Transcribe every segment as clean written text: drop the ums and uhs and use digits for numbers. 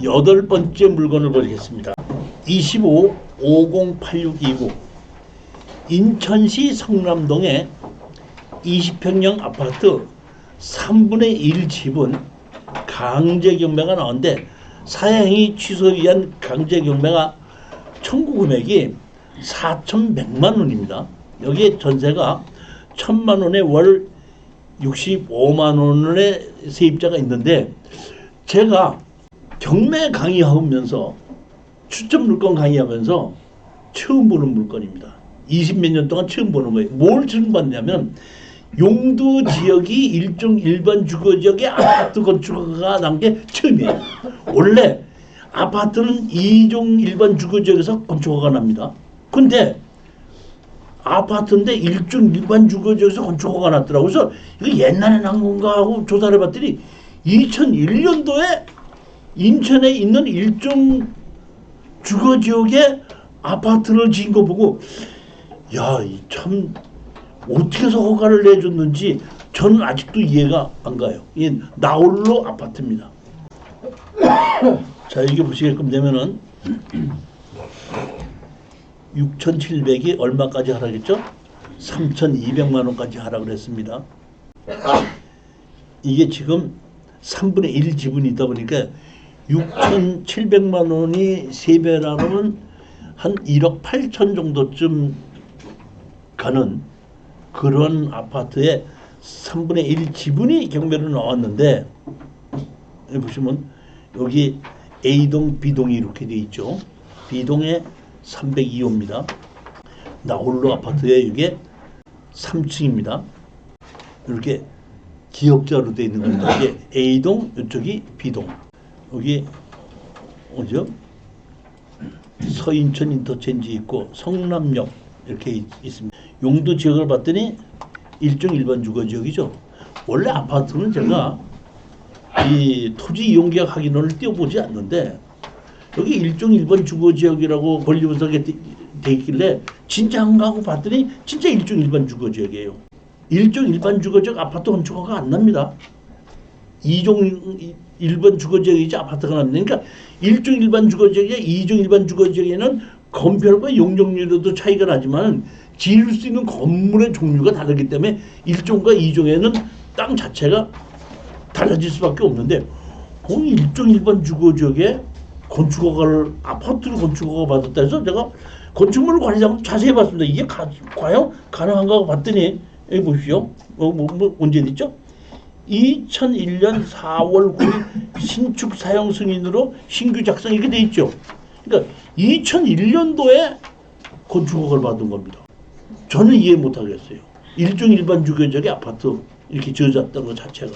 여덟 번째 물건을 보겠습니다. 25-508629 인천시 성남동의 20평형 아파트 3분의 1 집은 강제 경매가 나왔는데 사양이 취소에 의한 강제 경매가 청구 금액이 4,100만 원입니다. 여기에 전세가 1,000만 원에 월 65만 원의 세입자가 있는데 제가 경매 강의하면서 추천 물건 강의하면서 처음 보는 물건입니다. 20몇 년 동안 처음 보는 거예요. 뭘 처음 봤냐면 용도 지역이 일종 일반 주거지역의 아파트 건축가 난 게 처음이에요. 원래 아파트는 2종 일반 주거지역에서 건축허가 납니다. 근데 아파트인데 1종 일반 주거지역에서 건축허가 났더라고요. 그래서 이거 옛날에 난 건가 하고 조사를 해봤더니 2001년도에 인천에 있는 1종 주거지역에 아파트를 지은 거 보고 야, 참 어떻게 해서 허가를 내줬는지 저는 아직도 이해가 안 가요. 이 나홀로 아파트입니다. 자, 이게 보시게끔 되면은 6,700이 얼마까지 하라겠죠? 3,200만 원까지 하라 그랬습니다. 이게 지금 3분의 1 지분이 있다 보니까 6,700만 원이 3배라면 한 1억 8천 정도쯤 가는 그런 아파트에 3분의 1 지분이 경매로 나왔는데 여기 보시면 여기 A동, B동이 이렇게 돼 있죠. B동에 302호입니다. 나홀로 아파트에 이게 3층입니다. 이렇게 기역자로 되어 있는 겁니다. 이게 A동, 이쪽이 B동. 여기 어디죠? 서인천 인터체인지 있고 성남역 이렇게 있습니다. 용도 지역을 봤더니 일종 일반 주거 지역이죠. 원래 아파트는 제가 이 토지 이용 계약 확인을 띄워보지 않는데 여기 일종 일반 주거 지역이라고 권리분석에 돼 있길래 진짜 안 가고 봤더니 진짜 일종 일반 주거 지역이에요. 일종 일반 주거 지역 아파트 건축허가 안 납니다. 2종 일반 주거 지역이지 아파트가 납니다. 그러니까 일종 일반 주거 지역에 2종 일반 주거 지역에는 건폐율과 용적률에도 차이가 나지만 지을 수 있는 건물의 종류가 다르기 때문에 1종과 2종에는 땅 자체가 달라질 수밖에 없는데 일종 일반 주거 지역에 건축허가를 아파트로 건축허가 받았다 해서 제가 건축물 관리자하고 자세히 봤습니다. 이게 과연 가능한가 하고 봤더니 여기 보십시오. 언제 있죠? 2001년 4월 9일 신축 사용 승인으로 신규 작성 이렇게 돼 있죠. 그러니까 2001년도에 건축허가를 받은 겁니다. 저는 이해 못 하겠어요. 일종 일반 주거지역의 아파트 이렇게 지어졌다는 것 자체가.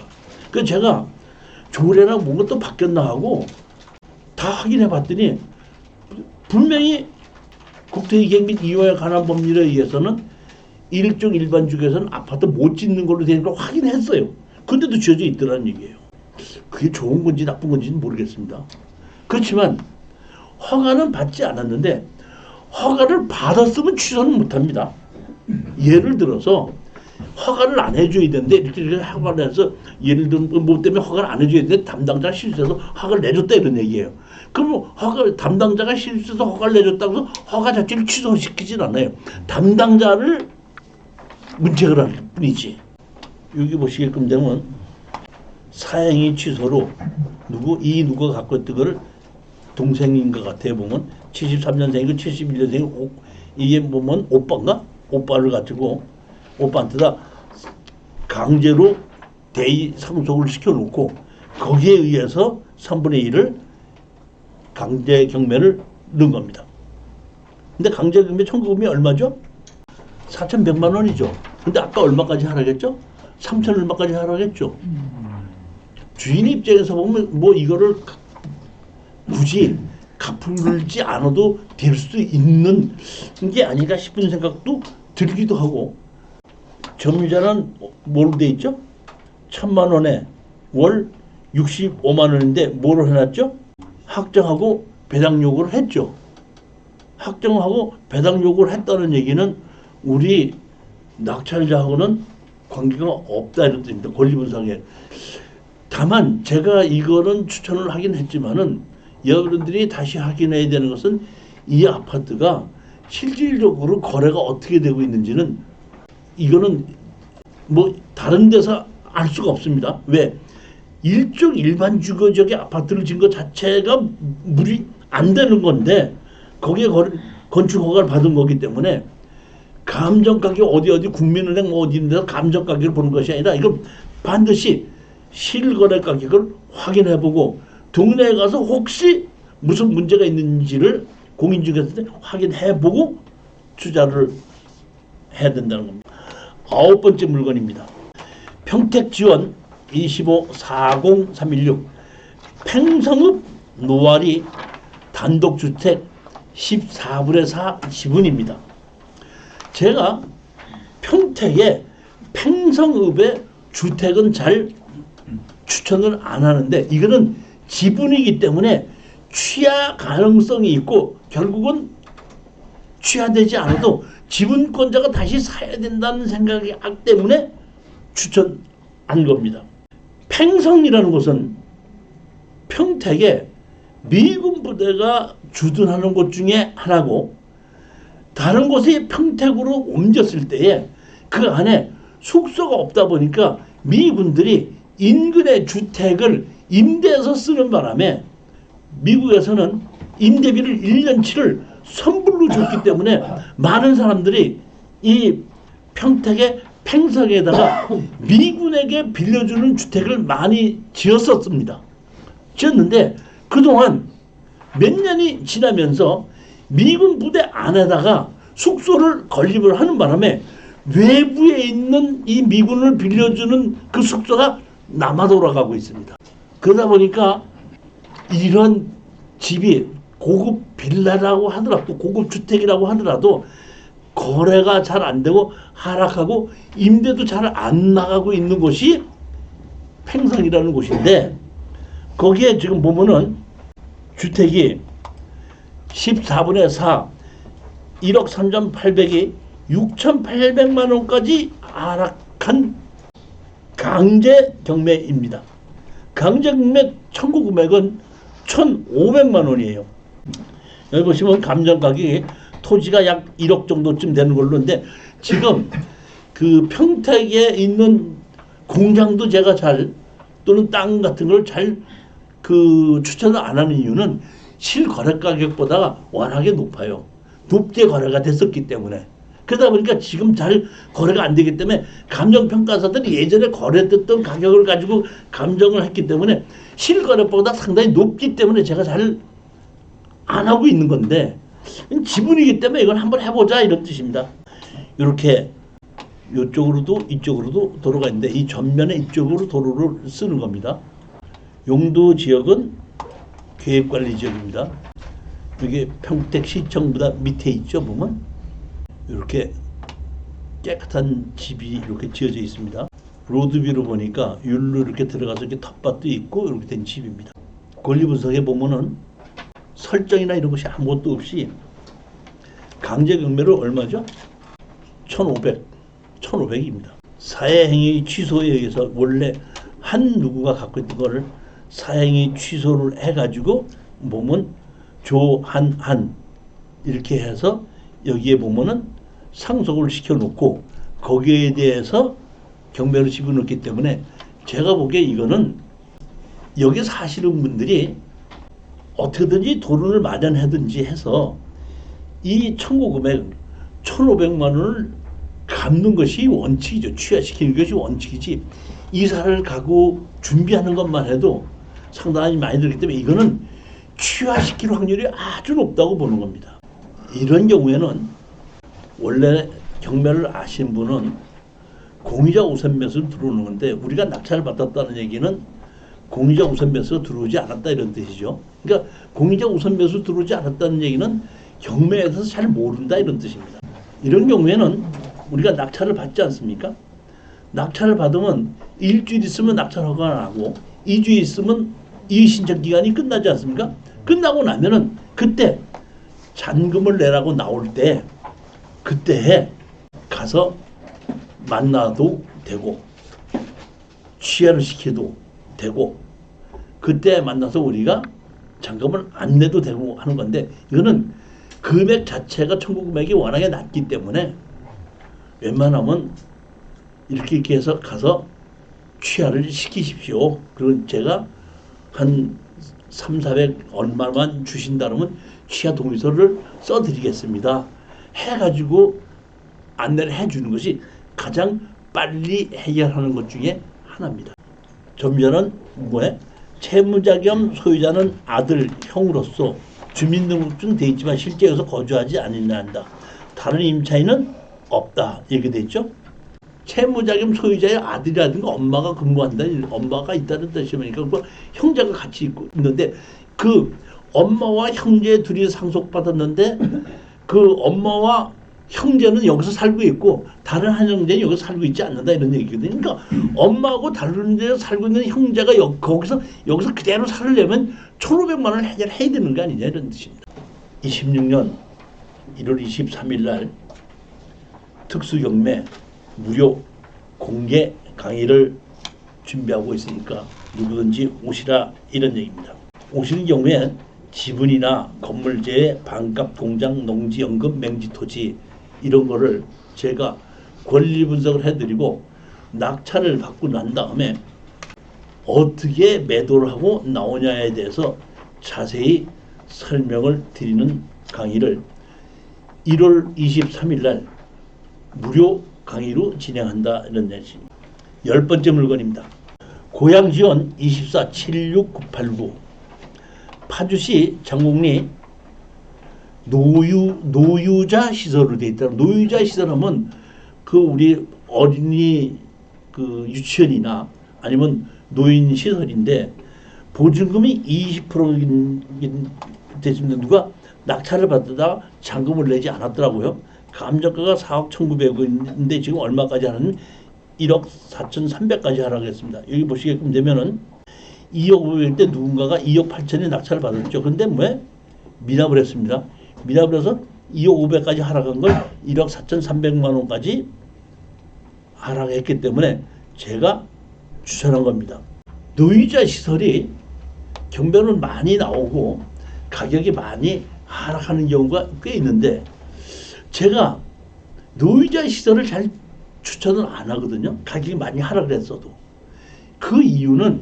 그래서 제가 조례나 뭔가 또 바뀌었나 하고 다 확인해 봤더니 분명히 국토기획 및 이용에 관한 법률에 의해서는 일종 일반 주거에서는 아파트 못 짓는 걸로 되는 걸 확인했어요. 근데도 지어져 있더라는 얘기예요. 그게 좋은 건지 나쁜 건지는 모르겠습니다. 그렇지만 허가는 받지 않았는데 허가를 받았으면 취소는 못합니다. 예를 들어서 허가를 안 해줘야 되는데 이렇게 허가를 해서 예를 들면 뭐 때문에 허가를 안 해줘야 되는데 담당자가 실수해서 허가를 내줬다 이런 얘기예요. 그럼 담당자가 실수해서 허가를 내줬다고 해서 허가 자체를 취소시키진 않아요. 담당자를 문책을 할 뿐이지. 여기 보시게끔 되면 사행위 취소로 누가 갖고 있던 거를 동생인 것 같아요. 보면 73년생이고 71년생이고 이게 보면 오빠를 가지고 오빠한테다 강제로 대의 상속을 시켜놓고 거기에 의해서 3분의 1을 강제 경매를 넣은 겁니다. 근데 강제 경매 청구금이 얼마죠? 4,100만 원이죠. 근데 아까 얼마까지 하라겠죠? 3천 얼마까지 하라겠죠. 주인 입장에서 보면 뭐 이거를 굳이 갚을지 않아도 될 수 있는 게 아닌가 싶은 생각도 들기도 하고 점유자는 뭐로 돼 있죠? 1,000만 원에 월 65만 원인데 뭐로 해놨죠? 확정하고 배당 요구를 했죠. 확정하고 배당 요구를 했다는 얘기는 우리 낙찰자하고는 관계가 없다 이런 뜻입니다. 권리분석에 다만 제가 이거는 추천을 하긴 했지만은 여러분들이 다시 확인해야 되는 것은 이 아파트가 실질적으로 거래가 어떻게 되고 있는지는 이거는 뭐 다른 데서 알 수가 없습니다. 왜? 일반 주거지역의 아파트를 지은 것 자체가 물이 안 되는 건데 거기에 건축 허가를 받은 거기 때문에 감정 가격 어디 국민은행 뭐 어디 있는 데서 감정 가격을 보는 것이 아니라 이건 반드시 실거래 가격을 확인해보고 동네에 가서 혹시 무슨 문제가 있는지를 공인중개사한테 확인해보고 투자를 해야 된다는 겁니다. 9번째 물건입니다. 평택지원 2540316 팽성읍 노아리 단독주택 14분의 4 지분입니다. 제가 평택에 팽성읍의 주택은 잘 추천을 안 하는데 이거는 지분이기 때문에 취하 가능성이 있고 결국은 취하되지 않아도 지분권자가 다시 사야 된다는 생각이 하기 때문에 추천한 겁니다. 팽성이라는 곳은 평택에 미군 부대가 주둔하는 곳 중에 하나고 다른 곳이 평택으로 옮겼을 때에 그 안에 숙소가 없다 보니까 미군들이 인근의 주택을 임대해서 쓰는 바람에 미국에서는 임대비를 1년치를 선불로 줬기 때문에 많은 사람들이 이 평택의 팽성에다가 미군에게 빌려주는 주택을 많이 지었었습니다. 지었는데 그동안 몇 년이 지나면서 미군 부대 안에다가 숙소를 건립을 하는 바람에 외부에 있는 이 미군을 빌려주는 그 숙소가 남아 돌아가고 있습니다. 그러다 보니까 이런 집이 고급 빌라라고 하더라도 고급 주택이라고 하더라도 거래가 잘 안 되고 하락하고 임대도 잘 안 나가고 있는 곳이 팽성이라는 곳인데 거기에 지금 보면은 주택이 14분의 4 1억 3,800이 6,800만 원까지 하락한 강제 경매입니다. 강제 경매 청구 금액은 1,500만 원이에요. 여기 보시면 감정 가격이 토지가 약 1억 정도쯤 되는 걸로인데 지금 그 평택에 있는 공장도 제가 잘 또는 땅 같은 걸 잘 그 추천을 안 하는 이유는 실거래 가격보다 워낙에 높아요. 높게 거래가 됐었기 때문에. 그러다 보니까 지금 잘 거래가 안 되기 때문에 감정평가사들이 예전에 거래됐던 가격을 가지고 감정을 했기 때문에 실거래보다 상당히 높기 때문에 제가 잘 안 하고 있는 건데 지분이기 때문에 이걸 한번 해보자 이런 뜻입니다. 이렇게 이쪽으로도 이쪽으로도 도로가 있는데 이 전면에 이쪽으로 도로를 쓰는 겁니다. 용도 지역은 계획관리지역입니다. 여기 평택시청보다 밑에 있죠 보면 이렇게 깨끗한 집이 이렇게 지어져 있습니다. 로드뷰로 보니까 율로 이렇게 들어가서 이렇게 텃밭도 있고 이렇게 된 집입니다. 권리 분석에 보면은 설정이나 이런 것이 아무것도 없이 강제 경매로 얼마죠? 1,500입니다. 사회행위 취소에 의해서 원래 한 누구가 갖고 있던 거를 사행위 취소를 해가지고 보면 조한한 이렇게 해서 여기에 보면은 상속을 시켜놓고 거기에 대해서 경매를 집어넣기 때문에 제가 보기에 이거는 여기 사시는 분들이 어떻게든지 돈을 마련하든지 해서 이 청구 금액 1,500만 원을 갚는 것이 원칙이죠. 취하시키는 것이 원칙이지 이사를 가고 준비하는 것만 해도 상당히 많이 들기 때문에 이거는 취하시킬 확률이 아주 높다고 보는 겁니다. 이런 경우에는 원래 경매를 아신 분은 공유자 우선 매수로 들어오는 건데 우리가 낙찰을 받았다는 얘기는 공유자 우선 매수가 들어오지 않았다 이런 뜻이죠. 그러니까 공유자 우선 매수 들어오지 않았다는 얘기는 경매에 대해서 잘 모른다 이런 뜻입니다. 이런 경우에는 우리가 낙찰을 받지 않습니까? 낙찰을 받으면 일주일 있으면 낙찰 허가가 나고 2주 있으면 이의신청 기간이 끝나지 않습니까? 끝나고 나면은 그때 잔금을 내라고 나올 때 그때 가서 만나도 되고 취하를 시켜도 되고 그때 만나서 우리가 잔금을 안 내도 되고 하는 건데 이거는 금액 자체가 청구 금액이 워낙에 낮기 때문에 웬만하면 이렇게 해서 가서 취하를 시키십시오. 그리고 제가 한 3, 400 얼마만 주신다 그러면 취하 동의서를 써드리겠습니다. 해가지고 안내를 해주는 것이 가장 빨리 해결하는 것 중에 하나입니다. 점자는 뭐에? 채무자 겸 소유자는 아들, 형으로서 주민등록증 돼 있지만 실제 여기서 거주하지 않는다. 다른 임차인은 없다. 이렇게 돼 있죠. 채무자 겸 소유자의 아들이라든가 엄마가 근무한다, 엄마가 있다는 뜻이니까 그 형제가 같이 있는데 그 엄마와 형제 둘이 상속받았는데 그 엄마와 형제는 여기서 살고 있고 다른 한 형제는 여기서 살고 있지 않는다 이런 얘기거든요. 그러니까 엄마하고 다른 데서 살고 있는 형제가 여기서 그대로 살려면 1,500만 원을 해결해야 되는 거 아니냐 이런 뜻입니다. 26년 1월 23일 날 특수경매 무료 공개 강의를 준비하고 있으니까 누구든지 오시라 이런 얘기입니다. 오시는 경우에 지분이나 건물재, 반값 공장, 농지, 연금, 맹지, 토지 이런 거를 제가 권리 분석을 해드리고 낙찰을 받고 난 다음에 어떻게 매도를 하고 나오냐에 대해서 자세히 설명을 드리는 강의를 1월 23일 날 무료 강의로 진행한다 이런 얘기입니다. 10번째 물건입니다. 고향지원 24-76989 파주시 장곡리 노유자 시설로 되어 있다. 노유자 시설하면 그 우리 어린이 그 유치원이나 아니면 노인 시설인데 보증금이 20%인 됐습니다. 누가 낙찰을 받다가 잔금을 내지 않았더라고요. 감정가가 4억 1,900원인데 지금 얼마까지 하는 1억 4,300까지 하라고 했습니다. 여기 보시게끔 되면은 2억 500일 때 누군가가 2억 8천에 낙찰을 받았죠. 근데 왜? 미납을 했습니다. 미납을 해서 2억 500까지 하락한 걸 1억 4,300만 원까지 하락했기 때문에 제가 추천한 겁니다. 노유자 시설이 경매는 많이 나오고 가격이 많이 하락하는 경우가 꽤 있는데 제가 노유자 시설을 잘 추천을 안 하거든요. 가격이 많이 하락을 했어도. 그 이유는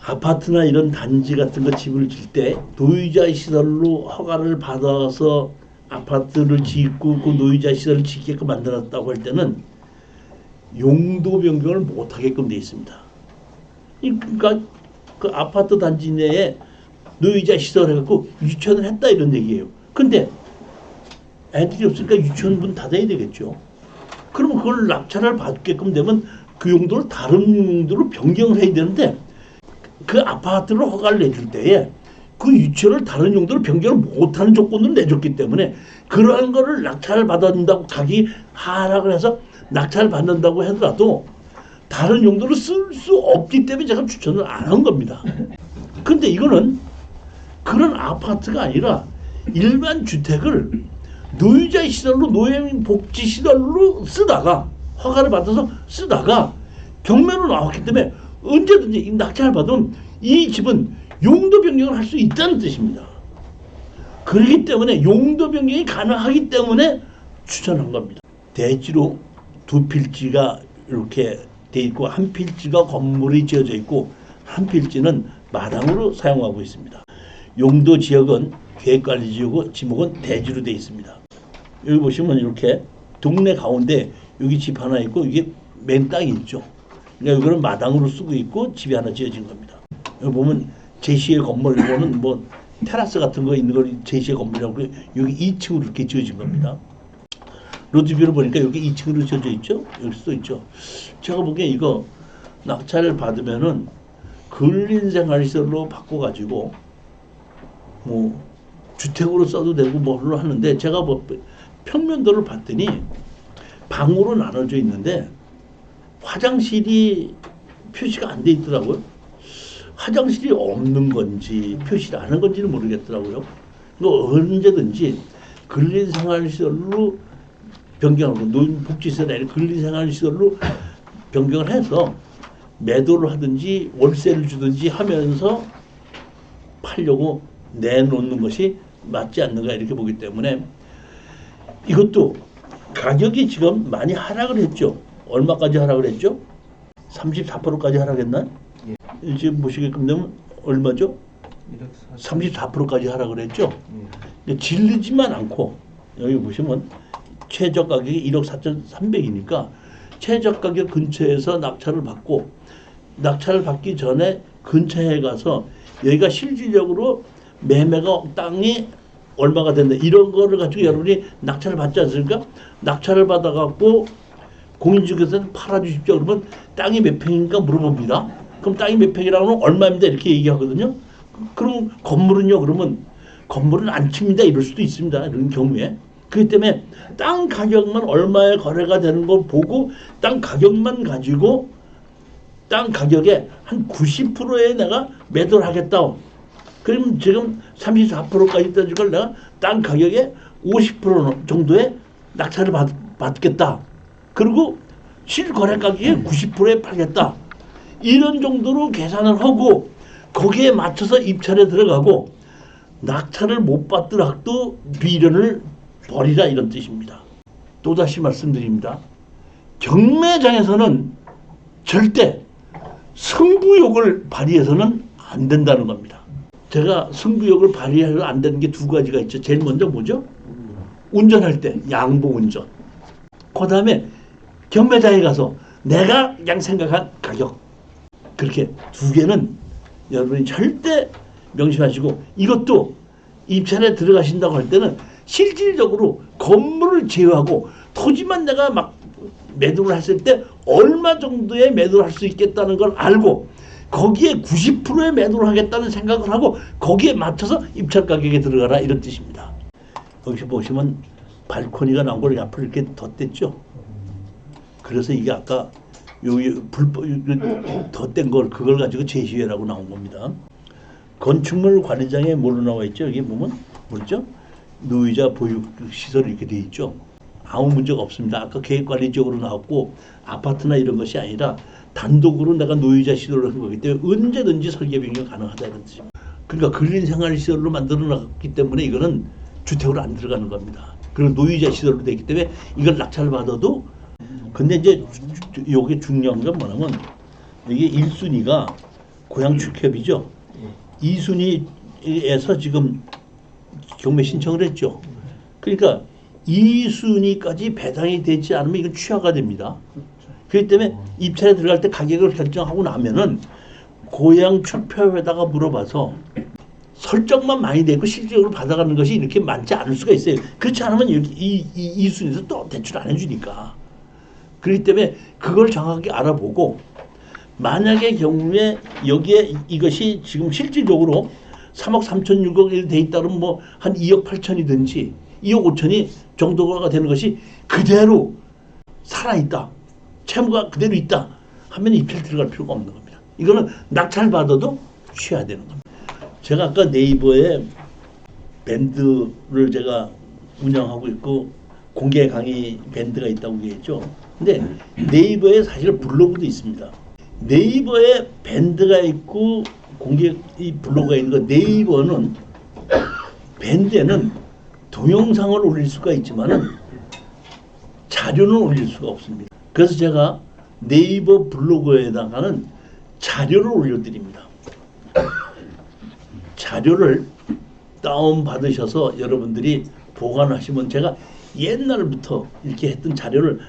아파트나 이런 단지 같은 거 집을 질 때 노유자 시설로 허가를 받아서 아파트를 짓고 그 노유자 시설을 짓게끔 만들었다고 할 때는 용도 변경을 못 하게끔 돼 있습니다. 그러니까 그 아파트 단지 내에 노유자 시설을 해갖고 유치원을 했다 이런 얘기예요. 근데 애들이 없으니까 유치원 문 닫아야 되겠죠. 그러면 그걸 낙찰을 받게끔 되면 그 용도를 다른 용도로 변경을 해야 되는데 그 아파트를 허가를 내줄 때에 그 유치원을 다른 용도로 변경을 못하는 조건을 내줬기 때문에 그러한 거를 낙찰을 받는다고 가격이 하락을 해서 낙찰을 받는다고 하더라도 다른 용도로 쓸 수 없기 때문에 제가 추천을 안 한 겁니다. 근데 이거는 그런 아파트가 아니라 일반 주택을 노유자 시설로 노인 복지 시설로 쓰다가 허가를 받아서 쓰다가 경매로 나왔기 때문에 언제든지 낙찰을 받으면 이 집은 용도 변경을 할 수 있다는 뜻입니다. 그렇기 때문에 용도 변경이 가능하기 때문에 추천한 겁니다. 대지로 두 필지가 이렇게 돼 있고 한 필지가 건물이 지어져 있고 한 필지는 마당으로 사용하고 있습니다. 용도 지역은 계획관리지역이고 지목은 대지로 되어 있습니다. 여기 보시면 이렇게 동네 가운데 여기 집 하나 있고 이게 맨 땅이 있죠. 그러니까 이거는 마당으로 쓰고 있고 집이 하나 지어진 겁니다. 여기 보면 제시의 건물 이거는 뭐 테라스 같은 거 있는 걸 제시의 건물이라고 여기 2층으로 이렇게 지어진 겁니다. 로드뷰를 보니까 여기 2층으로 지어져 있죠. 여기 써 있죠. 제가 보기에 이거 낙찰을 받으면은 근린생활시설로 바꿔가지고 뭐 주택으로 써도 되고 뭐로 하는데 제가 뭐 평면도를 봤더니 방으로 나눠져 있는데 화장실이 표시가 안 돼 있더라고요. 화장실이 없는 건지 표시를 안 한 건지는 모르겠더라고요. 언제든지 근린생활시설로 변경하고 노인복지시설이 아니라 근린생활시설로 변경을 해서 매도를 하든지 월세를 주든지 하면서 팔려고 내놓는 것이 맞지 않는가 이렇게 보기 때문에 이것도 가격이 지금 많이 하락을 했죠. 얼마까지 하락을 했죠? 34%까지 하락했나요? 예. 지금 보시게끔 되면 얼마죠? 34%까지 하락을 했죠. 예. 질리지만 않고 여기 보시면 최저 가격이 1억 4,300이니까 최저 가격 근처에서 낙찰을 받고 낙찰을 받기 전에 근처에 가서 여기가 실질적으로 매매가 땅이 얼마가 된다 이런 거를 가지고 여러분이 낙찰을 받지 않습니까? 낙찰을 받아갖고 공인중개사한테 팔아주십시오. 그러면 땅이 몇 평인가 물어봅니다. 그럼 땅이 몇 평이라고 하면 얼마입니다 이렇게 얘기하거든요. 그럼 건물은요? 그러면 건물은 안 칩니다 이럴 수도 있습니다. 이런 경우에. 그렇기 때문에 땅 가격만 얼마에 거래가 되는 걸 보고 땅 가격만 가지고 땅 가격의 한 90%에 내가 매도를 하겠다. 그럼 지금 34%까지 따질 걸 내가 땅 가격의 50% 정도의 낙찰을 받겠다. 그리고 실거래 가격의 90%에 팔겠다. 이런 정도로 계산을 하고 거기에 맞춰서 입찰에 들어가고 낙찰을 못 받더라도 미련을 버리라 이런 뜻입니다. 또다시 말씀드립니다. 경매장에서는 절대 승부욕을 발휘해서는 안 된다는 겁니다. 제가 승부욕을 발휘해서 안 되는 게 두 가지가 있죠. 제일 먼저 뭐죠? 운전할 때 양보 운전. 그 다음에 경매장에 가서 내가 그냥 생각한 가격. 그렇게 두 개는 여러분이 절대 명심하시고 이것도 입찰에 들어가신다고 할 때는 실질적으로 건물을 제외하고 토지만 내가 막 매도를 했을 때 얼마 정도의 매도를 할 수 있겠다는 걸 알고 거기에 90%의 매도를 하겠다는 생각을 하고 거기에 맞춰서 입찰 가격에 들어가라 이런 뜻입니다. 여기 보시면 발코니가 나온 걸 앞으로 이렇게 덧댔죠. 그래서 이게 아까 불법 덧댄 걸 그걸 가지고 제시회라고 나온 겁니다. 건축물 관리장에 뭘로 나와 있죠? 여기 보면 뭐죠? 노이자 보육 시설이 이렇게 돼 있죠. 아무 문제가 없습니다. 아까 계획관리적으로 나왔고 아파트나 이런 것이 아니라 단독으로 내가 노이자 시설을 한 거기 때문에 언제든지 설계 변경 가능하다 이런 뜻입니다. 그러니까 근린 생활 시설로 만들어 놨기 때문에 이거는 주택으로 안 들어가는 겁니다. 그리고 노이자 시설로 되기 때문에 이걸 낙찰을 받아도 근데 이제 요게 중요한 건 뭐냐면 이게 1순위가 고향 축협이죠. 2순위에서 지금 경매 신청을 했죠. 그러니까 2순위까지 배당이 되지 않으면 이건 취하가 됩니다. 그렇기 때문에 입찰에 들어갈 때 가격을 결정하고 나면은 고향 축협에다가 물어봐서 설정만 많이 되고 실질적으로 받아가는 것이 이렇게 많지 않을 수가 있어요. 그렇지 않으면 이 2순위에서 또 대출 안 해주니까. 그렇기 때문에 그걸 정확하게 알아보고 만약의 경우에 여기에 이것이 지금 실질적으로 3억 3,600이 돼 있다면 뭐 한 2억 8천이든지 2억 5천이 정도가 되는 것이 그대로 살아있다. 채무가 그대로 있다 하면 입찰 들어갈 필요가 없는 겁니다. 이거는 낙찰 받아도 취해야 되는 겁니다. 제가 아까 네이버에 밴드를 제가 운영하고 있고 공개 강의 밴드가 있다고 얘기했죠. 근데 네이버에 사실 블로그도 있습니다. 네이버에 밴드가 있고 공개 이 블로그가 있는 거 네이버는 밴드에는 동영상을 올릴 수가 있지만은 자료는 올릴 수가 없습니다. 그래서 제가 네이버 블로그에다가는 자료를 올려드립니다. 자료를 다운 받으셔서 여러분들이 보관하시면 제가 옛날부터 이렇게 했던 자료를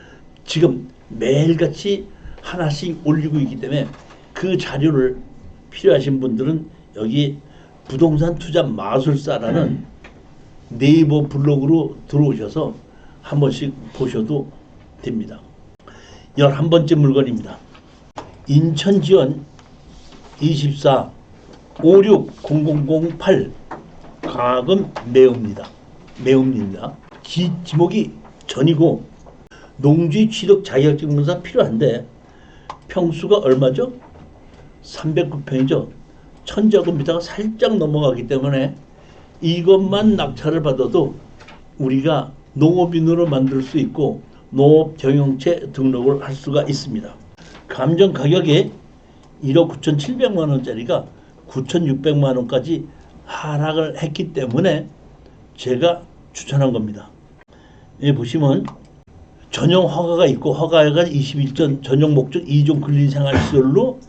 지금 매일같이 하나씩 올리고 있기 때문에 그 자료를 필요하신 분들은 여기 부동산 투자 마술사라는 네이버 블로그로 들어오셔서 한 번씩 보셔도 됩니다. 11번째 물건입니다. 인천지원 24 560008 강화금 매음입니다. 지목이 전이고 농지 취득 자격증명서 필요한데 평수가 얼마죠? 309평이죠. 1000제곱미터가 살짝 넘어가기 때문에 이것만 낙찰을 받아도 우리가 농업인으로 만들 수 있고 농업 경영체 등록을 할 수가 있습니다. 감정 가격이 1억 9,700만 원짜리가 9,600만 원까지 하락을 했기 때문에 제가 추천한 겁니다. 여기 보시면 전용 허가가 있고 허가가 21전 전용 목적 2종 근린생활시설로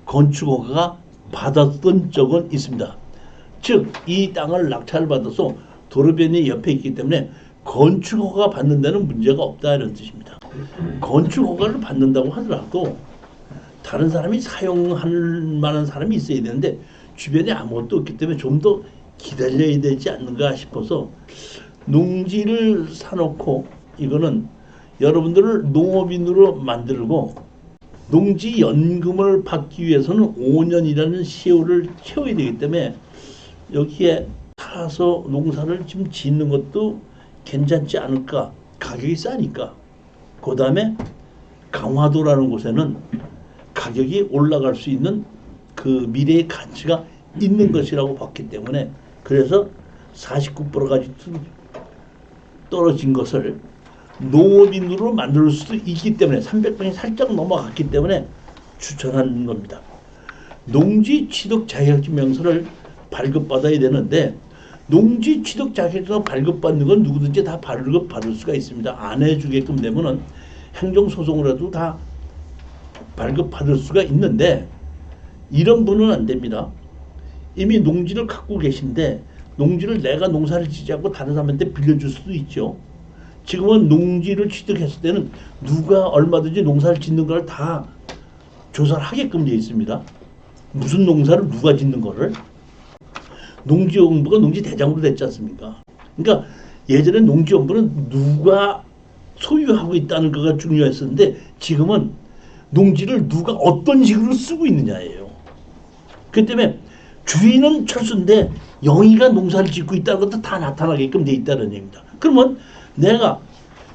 건축 허가가 받았던 적은 있습니다. 즉 이 땅을 낙찰을 받아서 도로변이 옆에 있기 때문에 건축 허가 받는 데는 문제가 없다 이런 뜻입니다. 건축 허가를 받는다고 하더라도 다른 사람이 사용할 만한 사람이 있어야 되는데 주변에 아무것도 없기 때문에 좀 더 기다려야 되지 않는가 싶어서 농지를 사놓고 이거는 여러분들을 농업인으로 만들고 농지 연금을 받기 위해서는 5년이라는 세월을 채워야 되기 때문에 여기에 사서 농사를 좀 짓는 것도 괜찮지 않을까. 가격이 싸니까. 그 다음에 강화도라는 곳에는 가격이 올라갈 수 있는 그 미래의 가치가 있는 것이라고 봤기 때문에 그래서 49%까지 떨어진 것을 농업인으로 만들 수도 있기 때문에 300평이 살짝 넘어갔기 때문에 추천하는 겁니다. 농지 취득 자격증 명서를 발급받아야 되는데 농지 취득 자격증을 발급받는 건 누구든지 다 발급받을 수가 있습니다. 안 해주게끔 되면은 행정소송을 해도 다 발급받을 수가 있는데 이런 분은 안 됩니다. 이미 농지를 갖고 계신데 농지를 내가 농사를 짓지 않고 다른 사람한테 빌려줄 수도 있죠. 지금은 농지를 취득했을 때는 누가 얼마든지 농사를 짓는 걸 다 조사를 하게끔 되어 있습니다. 무슨 농사를 누가 짓는 거를. 농지연부가 농지대장으로 됐지 않습니까? 그러니까 예전에 농지연부는 누가 소유하고 있다는 거가 중요했었는데 지금은 농지를 누가 어떤 식으로 쓰고 있느냐예요. 그 때문에 주인은 철수인데 영희가 농사를 짓고 있다는 것도 다 나타나게끔 돼 있다는 얘기입니다. 그러면 내가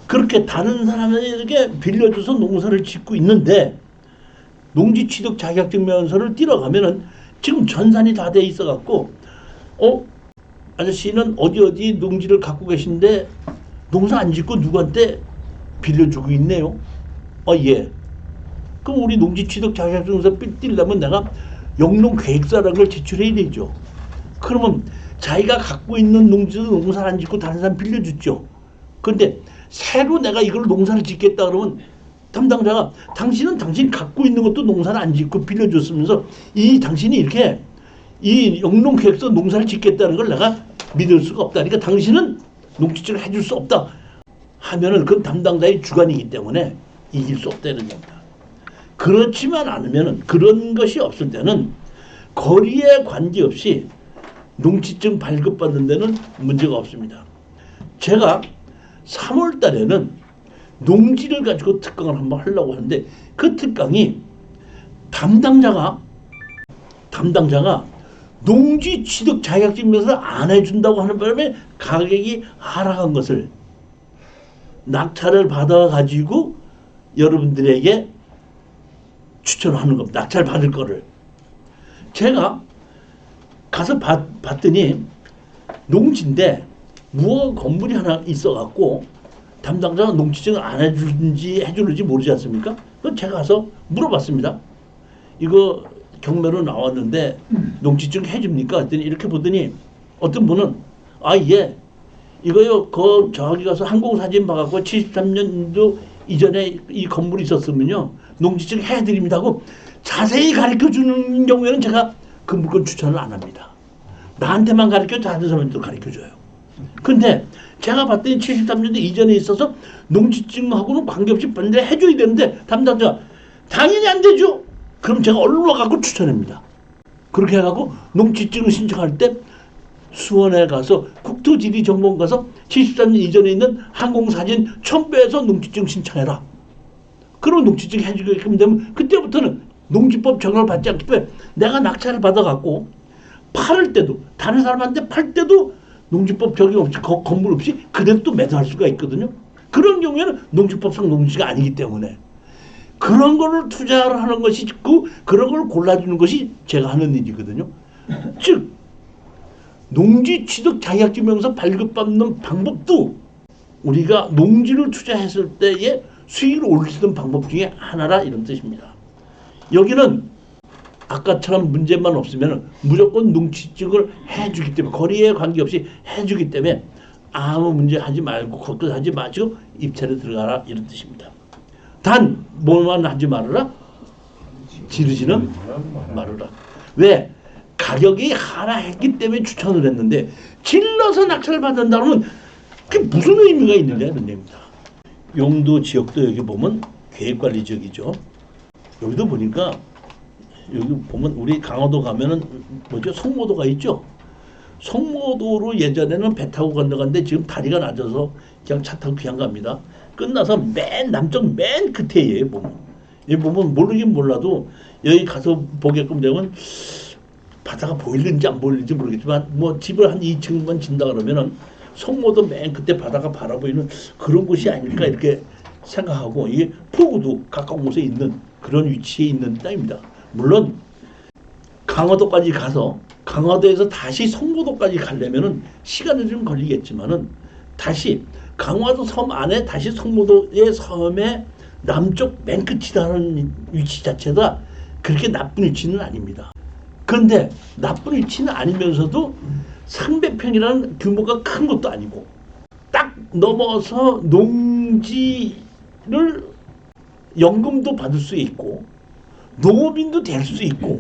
그렇게 다른 사람에게 빌려줘서 농사를 짓고 있는데 농지 취득 자격증 면서를 띄러가면은 지금 전산이 다 돼 있어 갖고 아저씨는 어디 농지를 갖고 계신데 농사 안 짓고 누구한테 빌려주고 있네요. 예. 그럼 우리 농지 취득 자격증서 띄려면 내가 영농 계획서라는 걸 제출해야 되죠. 그러면 자기가 갖고 있는 농지도 농사를 안 짓고 다른 사람 빌려줬죠. 그런데 새로 내가 이걸 농사를 짓겠다 그러면 담당자가 당신은 당신 갖고 있는 것도 농사를 안 짓고 빌려줬으면서 이 당신이 이렇게 이 영농계획서 농사를 짓겠다는 걸 내가 믿을 수가 없다. 그러니까 당신은 농지증을 해줄 수 없다 하면은 그건 담당자의 주관이기 때문에 이길 수 없다는 겁니다. 그렇지만 않으면은 그런 것이 없을 때는 거리에 관계없이 농지증 발급받는 데는 문제가 없습니다. 제가 3월 달에는 농지를 가지고 특강을 한번 하려고 하는데 그 특강이 담당자가 농지 취득 자격증명서 안 해준다고 하는 바람에 가격이 하락한 것을 낙찰을 받아가지고 여러분들에게 추천하는 겁니다. 낙찰 받을 거를. 제가 가서 봤더니 농지인데 무허가 건물이 하나 있어갖고 담당자가 농지증을 안 해주는지 모르지 않습니까? 그래서 제가 가서 물어봤습니다. 이거 경매로 나왔는데 농지증 해줍니까? 했더니 이렇게 보더니 어떤 분은 예 이거요 저기 가서 항공사진 봐갖고 73년도 이전에 이 건물이 있었으면요 농지증 해드립니다 하고 자세히 가르쳐주는 경우에는 제가 그 물건 추천을 안 합니다. 나한테만 가르쳐 다른 사람들도 가르쳐줘요. 근데 제가 봤더니 73년도 이전에 있어서 농지증하고는 관계없이 반대로 해줘야 되는데 담당자 당연히 안 되죠. 그럼 제가 얼른 와갖고 추천합니다. 그렇게 해갖고 농지증을 신청할 때 수원에 가서 국토지리정보원 가서 73년 이전에 있는 항공사진 첨부해서 농지증 신청해라. 그럼 농지증 해주게끔 되면 그때부터는 농지법 적용을 받지 않기 때문에 내가 낙찰을 받아갖고 팔을 때도 다른 사람한테 팔 때도 농지법 적용 없이 건물 없이 그대로 또 매도할 수가 있거든요. 그런 경우에는 농지법상 농지가 아니기 때문에 그런 거를 투자를 하는 것이 있고 그런 걸 골라주는 것이 제가 하는 일이거든요. 즉 농지 취득 자격증명서 발급받는 방법도 우리가 농지를 투자했을 때의 수익을 올릴 수 있는 방법 중에 하나라 이런 뜻입니다. 여기는 아까처럼 문제만 없으면 무조건 농지증을 해주기 때문에 거리에 관계없이 해주기 때문에 아무 문제 하지 말고 걱정하지 마시고 입찰에 들어가라 이런 뜻입니다. 단 뭐만 하지 말아라. 지르지는 말아라. 왜? 가격이 하락했기 때문에 추천을 했는데 질러서 낙찰을 받는다면 그게 무슨 의미가 있느냐 이런 얘기입니다. 용도 지역도 여기 보면 계획관리 지역이죠. 여기도 보니까 여기 보면 우리 강화도 가면은 뭐죠? 송모도가 있죠. 송모도로 예전에는 배 타고 건너갔는데 지금 다리가 낮아서 그냥 차 타고 그냥 갑니다. 끝나서 맨 남쪽 맨 끝에예요. 보면 여기 보면 모르긴 몰라도 여기 가서 보게끔 되면 바다가 보이는지 안 보이는지 모르겠지만 뭐 집을 한 2층만 진다 그러면은 송모도 맨 끝에 바다가 바라보이는 그런 곳이 아닐까 이렇게 생각하고 이게 포구도 가까운 곳에 있는 그런 위치에 있는 땅입니다. 물론 강화도까지 가서 강화도에서 다시 송모도까지 가려면은 시간이 좀 걸리겠지만은 다시 강화도 섬 안에 다시 송모도의 섬의 남쪽 맨 끝이라는 위치 자체가 그렇게 나쁜 위치는 아닙니다. 그런데 나쁜 위치는 아니면서도 300평이라는 규모가 큰 것도 아니고 딱 넘어서 농지를 연금도 받을 수 있고 농업인도 될 수 있고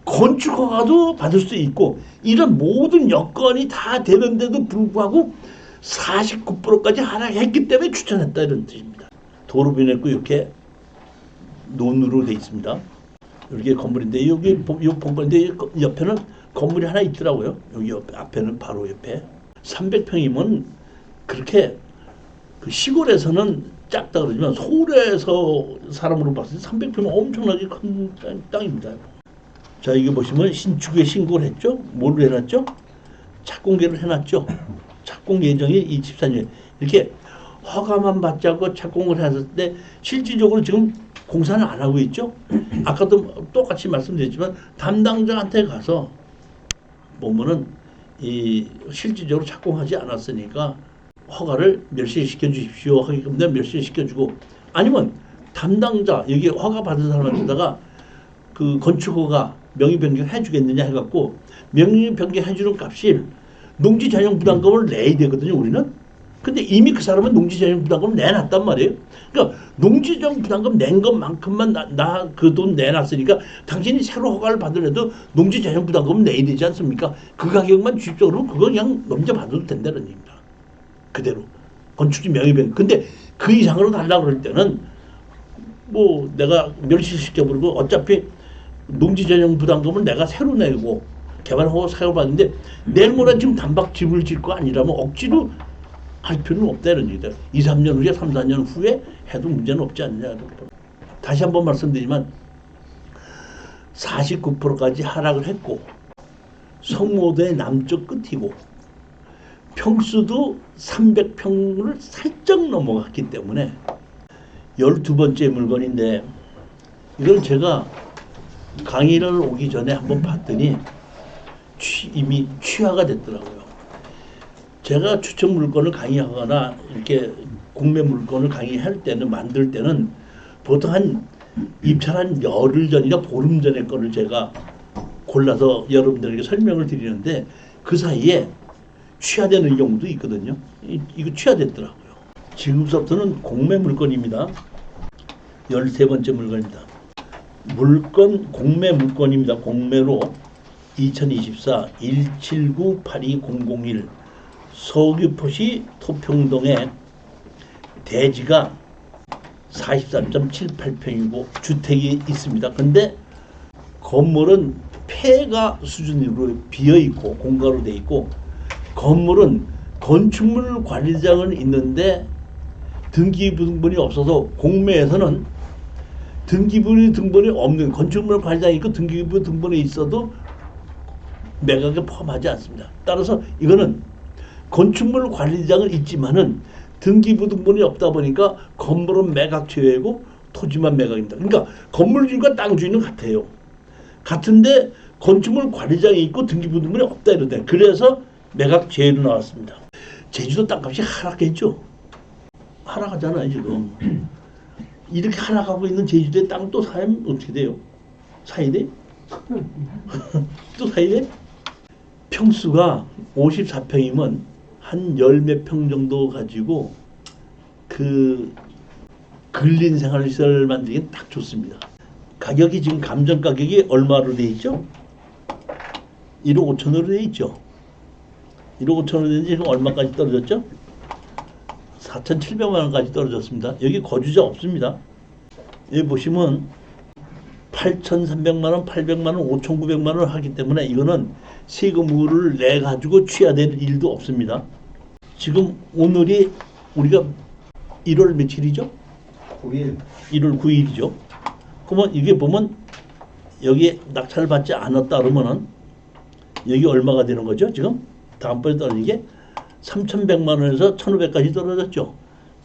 건축허가도 받을 수 있고 이런 모든 여건이 다 되는데도 불구하고 49%까지 하락했기 때문에 추천했다 이런 뜻입니다. 도로변했고 이렇게 논으로 돼 있습니다. 이렇게 건물인데 여기 요 본건인데 옆에는 건물이 하나 있더라고요. 여기 옆에 앞에는 바로 옆에 300평이면 그렇게 그 시골에서는 작다 그러지만 서울에서 사람으로 봤을 때 300평은 엄청나게 큰 땅입니다. 자, 이게 보시면 신축에 신고를 했죠. 뭘 해놨죠? 착공계를 해놨죠. 착공 예정이 24년 이렇게 허가만 받자고 착공을 했을 때 실질적으로 지금 공사는 안 하고 있죠. 아까도 똑같이 말씀드렸지만 담당자한테 가서 보면은 이 실질적으로 착공하지 않았으니까 허가를 멸시시켜 주십시오 하게끔 내가 멸시시켜 주고 아니면 담당자 여기 허가 받은 사람한테다가 그 건축허가 명의 변경 해주겠느냐 해갖고 명의 변경 해주는 값이 농지 전용 부담금을 내야 되거든요. 우리는. 근데 이미 그 사람은 농지 전용 부담금을 내놨단 말이에요. 그러니까 농지 전용 부담금 낸 것만큼만 나 그 돈 내놨으니까 당신이 새로 허가를 받으려도 농지 전용 부담금을 내야 되지 않습니까? 그 가격만 주식적으로 그거 그냥 넘겨받아도 된다는 얘기입니다. 그대로 건축지 명의 변경. 근데 그 이상으로 달라고 그럴 때는 뭐 내가 멸시시켜버리고 어차피 농지 전용 부담금을 내가 새로 내고 개발하고 사용받는데 내일 모레 지금 단박 집을 질 거 아니라면 억지로 할 필요는 없다 이런 얘기다. 2, 3년 후에 3, 4년 후에 해도 문제는 없지 않느냐. 다시 한번 말씀드리지만 49%까지 하락을 했고 성모도의 남쪽 끝이고 평수도 300평을 살짝 넘어갔기 때문에 12번째 물건인데 이걸 제가 강의를 오기 전에 한번 봤더니 이미 취하가 됐더라고요. 제가 추천 물건을 강의하거나 이렇게 공매 물건을 강의할 때는 만들 때는 보통 한 입찰한 열흘 전이나 보름 전의 거를 제가 골라서 여러분들에게 설명을 드리는데 그 사이에 취하되는 경우도 있거든요. 이거 취하됐더라고요. 지금부터는 공매 물건입니다. 13번째 물건입니다. 물건 공매 물건입니다. 공매로 2024 1798201 서귀포시 토평동에 대지가 43.78평이고 주택이 있습니다. 근데 건물은 폐가 수준으로 비어 있고 공가로 돼 있고 건물은 건축물 관리장은 있는데 등기부등본이 없어서 공매에서는 등기부등본이 없는 건축물 관리장이 있고 등기부등본이 있어도 매각에 포함하지 않습니다. 따라서 이거는 건축물 관리장은 있지만은 등기부등본이 없다 보니까 건물은 매각 제외고 토지만 매각입니다. 그러니까 건물 주인과 땅 주인은 같아요. 같은데 건축물 관리장이 있고 등기부등본이 없다 이러대. 그래서 매각 제외로 나왔습니다. 제주도 땅값이 하락했죠. 하락하잖아요 지금. 이렇게 하락하고 있는 제주도의 땅 또 사면 어떻게 돼요? 사야 돼? 또 사야 돼? 평수가 54평이면 한 열 몇 평 정도 가지고 그 근린 생활시설 만들기엔 딱 좋습니다. 가격이 지금 감정 가격이 얼마로 돼 있죠? 1억 5천으로 돼 있죠. 1억 5천으로 되는지 지금 얼마까지 떨어졌죠? 4,700만 원까지 떨어졌습니다. 여기 거주자 없습니다. 여기 보시면 8,300만 원, 800만 원, 5,900만 원 하기 때문에 이거는 세금을 내 가지고 취해야 될 일도 없습니다. 지금 오늘이 우리가 1월 며칠이죠? 9일. 1월 9일이죠. 그러면 이게 보면 여기에 낙찰을 받지 않았다 그러면은 여기 얼마가 되는 거죠? 지금 다음번에 떨어진 게 3,100만 원에서 1,500까지 떨어졌죠.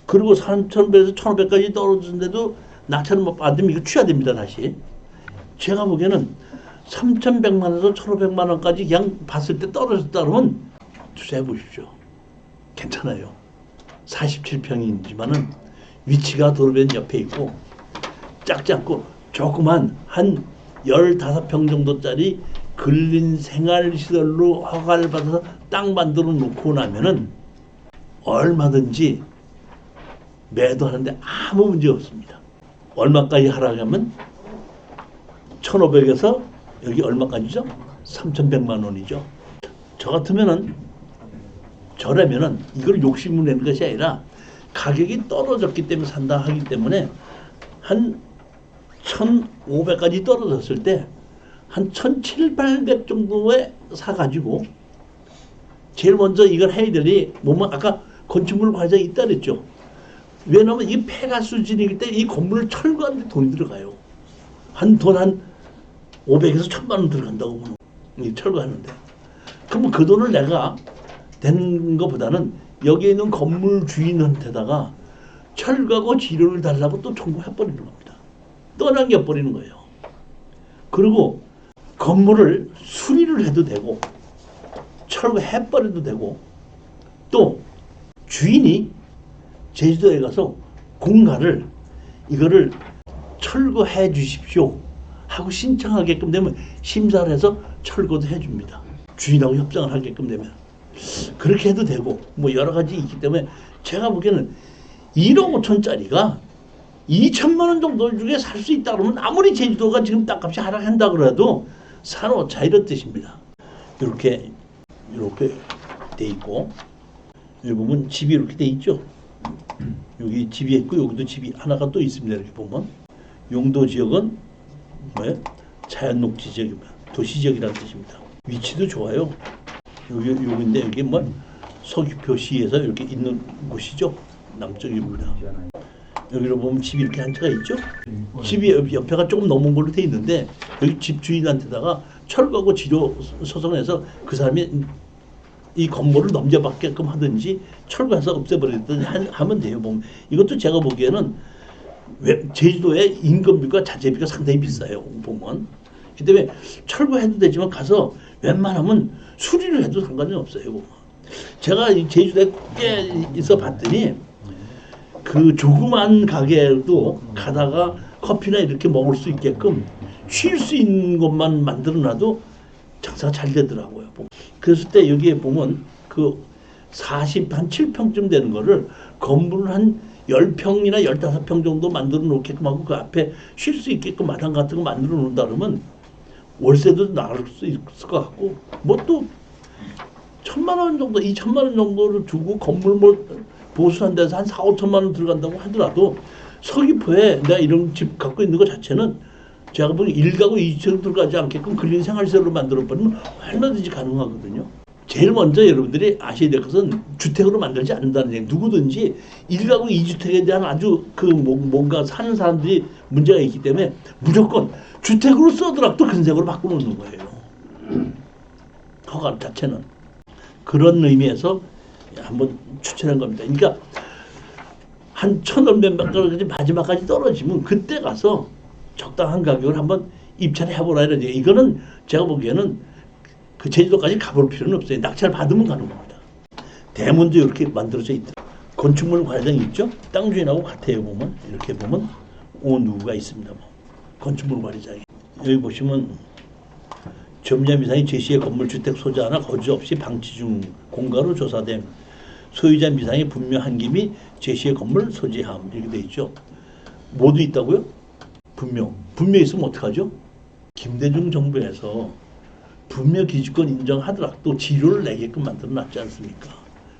그리고 3,100에서 1,500까지 떨어졌는데도 낙찰을 못 받으면 이거 취해야 됩니다. 다시. 제가 보기에는 3,100만 원에서 1,500만 원까지 그냥 봤을 때 떨어졌다 그러면 투자해 보십시오. 괜찮아요. 47평이지만은 위치가 도로변 옆에 있고 작지 않고 조그만 한 15평 정도짜리 근린 생활시설로 허가를 받아서 땅 만들어 놓고 나면은 얼마든지 매도하는데 아무 문제 없습니다. 얼마까지 하라고 하면 1,500에서 여기 얼마까지죠? 3,100만 원이죠. 저 같으면은 저라면은 이걸 욕심을 내는 것이 아니라 가격이 떨어졌기 때문에 산다 하기 때문에 한 1,500까지 떨어졌을 때 한 1,700, 800 정도에 사가지고 제일 먼저 이걸 해야 되니 뭐면 아까 건축물 과정이 있다 그랬죠. 왜냐하면 이게 폐가 수준이기 때문에 이 건물을 철거하는데 돈이 들어가요. 한 500에서 1,000만 원 들어간다고 보면 이 철거하는데. 그러면 그 돈을 내가 된 것보다는 여기에 있는 건물 주인한테다가 철거하고 지료를 달라고 또 청구해버리는 겁니다. 떠넘겨버리는 거예요. 그리고 건물을 수리를 해도 되고 철거해버려도 되고 또 주인이 제주도에 가서 공가를 이거를 철거해 주십시오 하고 신청하게끔 되면 심사를 해서 철거도 해줍니다. 주인하고 협상을 하게끔 되면 그렇게 해도 되고 뭐 여러 가지 있기 때문에 제가 보기에는 1억 5천짜리가 2천만 원 정도 중에 살 수 있다 그러면 아무리 제주도가 지금 땅값이 하락한다 그래도 사놓자 이런 뜻입니다. 이렇게 돼 있고 여기 보면 집이 이렇게 돼 있죠. 여기 집이 있고 여기도 집이 하나가 또 있습니다. 이렇게 보면 용도 지역은 뭐예요? 자연녹지 지역입니다. 도시 지역이라는 뜻입니다. 위치도 좋아요. 여기인데 여기 뭐 서귀포시에서 이렇게 있는 곳이죠. 남쪽입니다. 여기로 보면 집이 이렇게 한 채가 있죠. 집이 옆에가 조금 넘은 걸로 돼 있는데 여기 집 주인한테다가 철거하고 지료 소송해서 그 사람이 이 건물을 넘겨받게끔 하든지 철거해서 없애버리든지 하면 돼요. 보면 이것도 제가 보기에는 제주도의 인건비가 자재비가 상당히 비싸요. 보면 그 때문에 철거해도 되지만 가서 웬만하면 수리를 해도 상관이 없어요. 보면. 제가 제주도에 꽤 있어 봤더니 그 조그만 가게도 가다가 커피나 이렇게 먹을 수 있게끔 쉴 수 있는 것만 만들어놔도 장사가 잘 되더라고요. 그랬을 때 여기에 보면 그 한 7평쯤 되는 거를 건물을 한 10평이나 15평 정도 만들어 놓게끔 하고 그 앞에 쉴 수 있게끔 마당 같은 거 만들어 놓는다 그러면 월세도 나올 수 있을 것 같고 뭐 또 1,000만 원 정도, 2,000만 원 정도를 주고 건물 뭐 보수한 데서 한 4, 5천만 원 들어간다고 하더라도 서귀포에 내가 이런 집 갖고 있는 것 자체는 제가 보기 1가구 2주택 들어가지 않게끔 근린 생활시설로 만들어버리면 얼마든지 가능하거든요. 제일 먼저 여러분들이 아셔야 될 것은 주택으로 만들지 않는다는 얘기. 누구든지 1가구 2주택에 대한 아주 그 뭔가 사는 사람들이 문제가 있기 때문에 무조건 주택으로 써더라도 근생으로 바꿔놓는 거예요. 허가 자체는. 그런 의미에서 한번 추천한 겁니다. 그러니까 한 1,000원몇까지 마지막까지 떨어지면 그때 가서 적당한 가격을 한번 입찰을 해보라 이러지. 이거는 제가 보기에는 그 제주도까지 가볼 필요는 없어요. 낙찰 받으면 가는 겁니다. 대문도 이렇게 만들어져 있더라고요. 건축물 과정이 있죠. 땅 주인하고 같아요. 보면 이렇게 보면 누구가 있습니다. 뭐. 건축물 관리장이 여기 보시면 점유자 미상이 제시의 건물 주택 소지하나 거주 없이 방치 중 공가로 조사됨. 소유자 미상이 분명한 김이 제시의 건물 소지함. 이렇게 돼 있죠. 모두 있다고요? 분명 있으면 어떡하죠? 김대중 정부에서 분명 기지권 인정하더라도 지료를 내게끔 만들어 놨지 않습니까?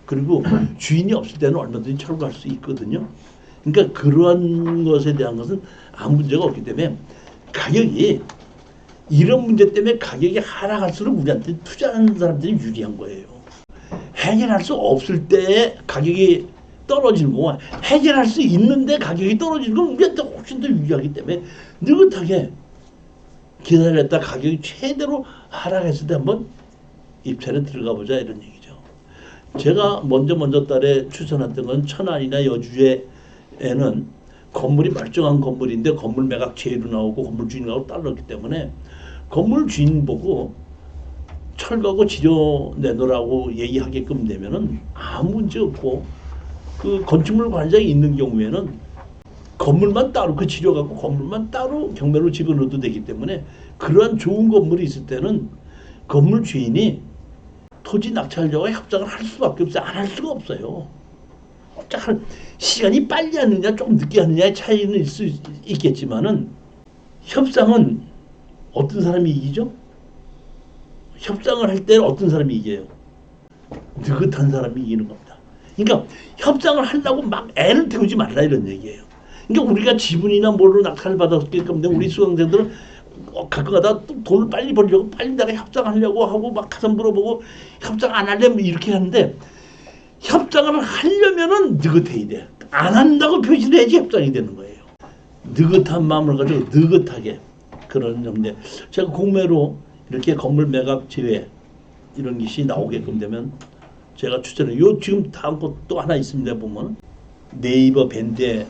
그리고 주인이 없을 때는 얼마든지 철거할 수 있거든요. 그러니까 그러한 것에 대한 것은 아무 문제가 없기 때문에 가격이 이런 문제 때문에 가격이 하락할수록 우리한테 투자하는 사람들이 유리한 거예요. 해결할 수 없을 때 가격이 떨어지는 거와 해결할 수 있는데 가격이 떨어지는 건 우리한테 훨씬 더 유리하기 때문에 느긋하게 기다렸다 가격이 최대로 하락했을 때 한번 입찰에 들어가 보자 이런 얘기죠. 제가 먼저 달에 추천했던 건 천안이나 여주에는 건물이 멀쩡한 건물인데 건물 매각 제외로 나오고 건물 주인하고 딸렸기 때문에 건물 주인 보고 철거하고 지료 내놓으라고 얘기하게끔 되면은 아무 문제 없고 그 건축물 관장이 있는 경우에는 건물만 따로 그 지료 갖고 건물만 따로 경매로 집어넣어도 되기 때문에 그러한 좋은 건물이 있을 때는 건물 주인이 토지 낙찰자와 협상을 할 수밖에 없어요. 안 할 수가 없어요. 시간이 빨리 하느냐 조금 늦게 하느냐의 차이는 있을 수 있겠지만은 협상은 어떤 사람이 이기죠? 협상을 할 때는 어떤 사람이 이겨요? 느긋한 사람이 이기는 겁니다. 그러니까 협상을 하려고 막 애를 태우지 말라 이런 얘기예요. 그러니까 우리가 지분이나 뭐로 낙찰을 받았기 때문에 우리 수강생들은 갖고 가다 돈을 빨리 벌려고 빨리 내가 협상하려고 하고 막 가서 물어보고 협상 안 하려면 이렇게 하는데 협상을 하려면은 느긋해야 돼. 안 한다고 표시를 해야지 협상이 되는 거예요. 느긋한 마음을 가지고 느긋하게 그런 점인데 제가 공매로 이렇게 건물 매각 제외 이런 것이 나오게끔 되면 제가 추천해요. 지금 다음 것도 하나 있습니다. 보면 네이버 밴드에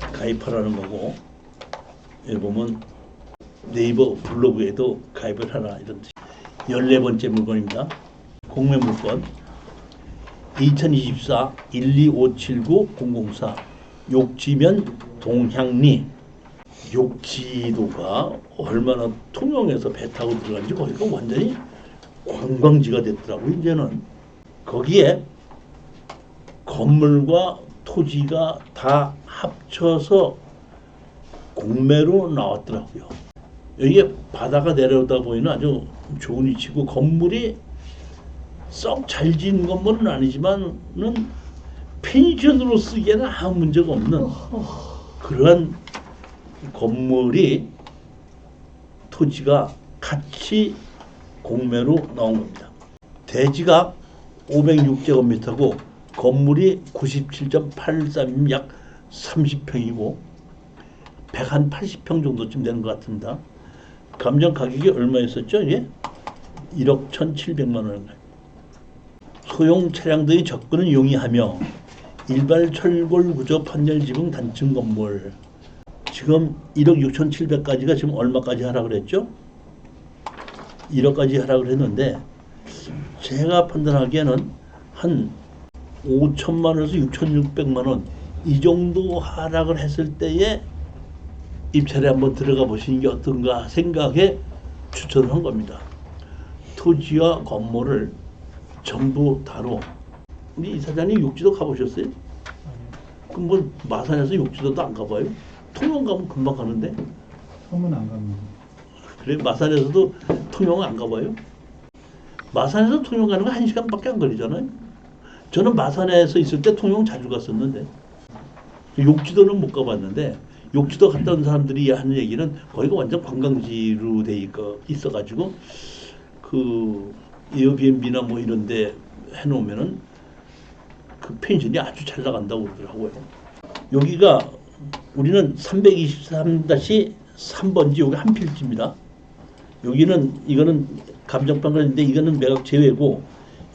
가입하라는 거고 여기 보면 네이버 블로그에도 가입을 하라 이런 뜻. 14번째 물건입니다. 공매 물건 2024 12579-004 욕지면 동향리. 욕지도가 얼마나 통영에서 배 타고 들어간지 거기가 완전히 관광지가 됐더라고요. 이제는 거기에 건물과 토지가 다 합쳐서 공매로 나왔더라고요. 여기에 바다가 내려오다 보이는 아주 좋은 위치고 건물이 썩 잘 지은 건물은 아니지만은 펜션으로 쓰기에는 아무 문제가 없는 그러한 건물이 토지가 같이 공매로 나온 겁니다. 대지가 506제곱미터고 건물이 97.83이면 약 30평이고 180평 정도쯤 되는 것 같습니다. 감정 가격이 얼마였었죠? 이게 1억 1,700만 원. 소형 차량들의 접근을 용이하며 일발 철골 구조 판넬 지붕 단층 건물. 지금 1억 6,700까지가 지금 얼마까지 하라 그랬죠? 1억까지 하라 그랬는데 제가 판단하기에는 한 5천만 원에서 6,600만 원 이 정도 하락을 했을 때에 입찰에 한번 들어가 보시는 게 어떤가 생각에 추천을 한 겁니다. 토지와 건물을 전부 다로. 우리 이사장님 욕지도 가보셨어요? 그럼 뭐 마산에서 욕지도도 안 가봐요? 통영 가면 금방 가는데? 통은 안 갑니다. 그래 마산에서도 통영 안 가봐요? 마산에서 통영 가는 거 1시간밖에 안 걸리잖아요. 저는 마산에서 있을 때 통영 자주 갔었는데 욕지도는 못 가봤는데 욕지도 갔다 온 사람들이 하는 얘기는 거기가 완전 관광지로 돼 있어가지고 그 에어비앤비나 뭐 이런데 해놓으면은 그 펜션이 아주 잘 나간다고 그러더라고요. 여기가 우리는 323-3번지 여기 한 필지입니다. 여기는 이거는 감정평가인데 이거는 매각 제외고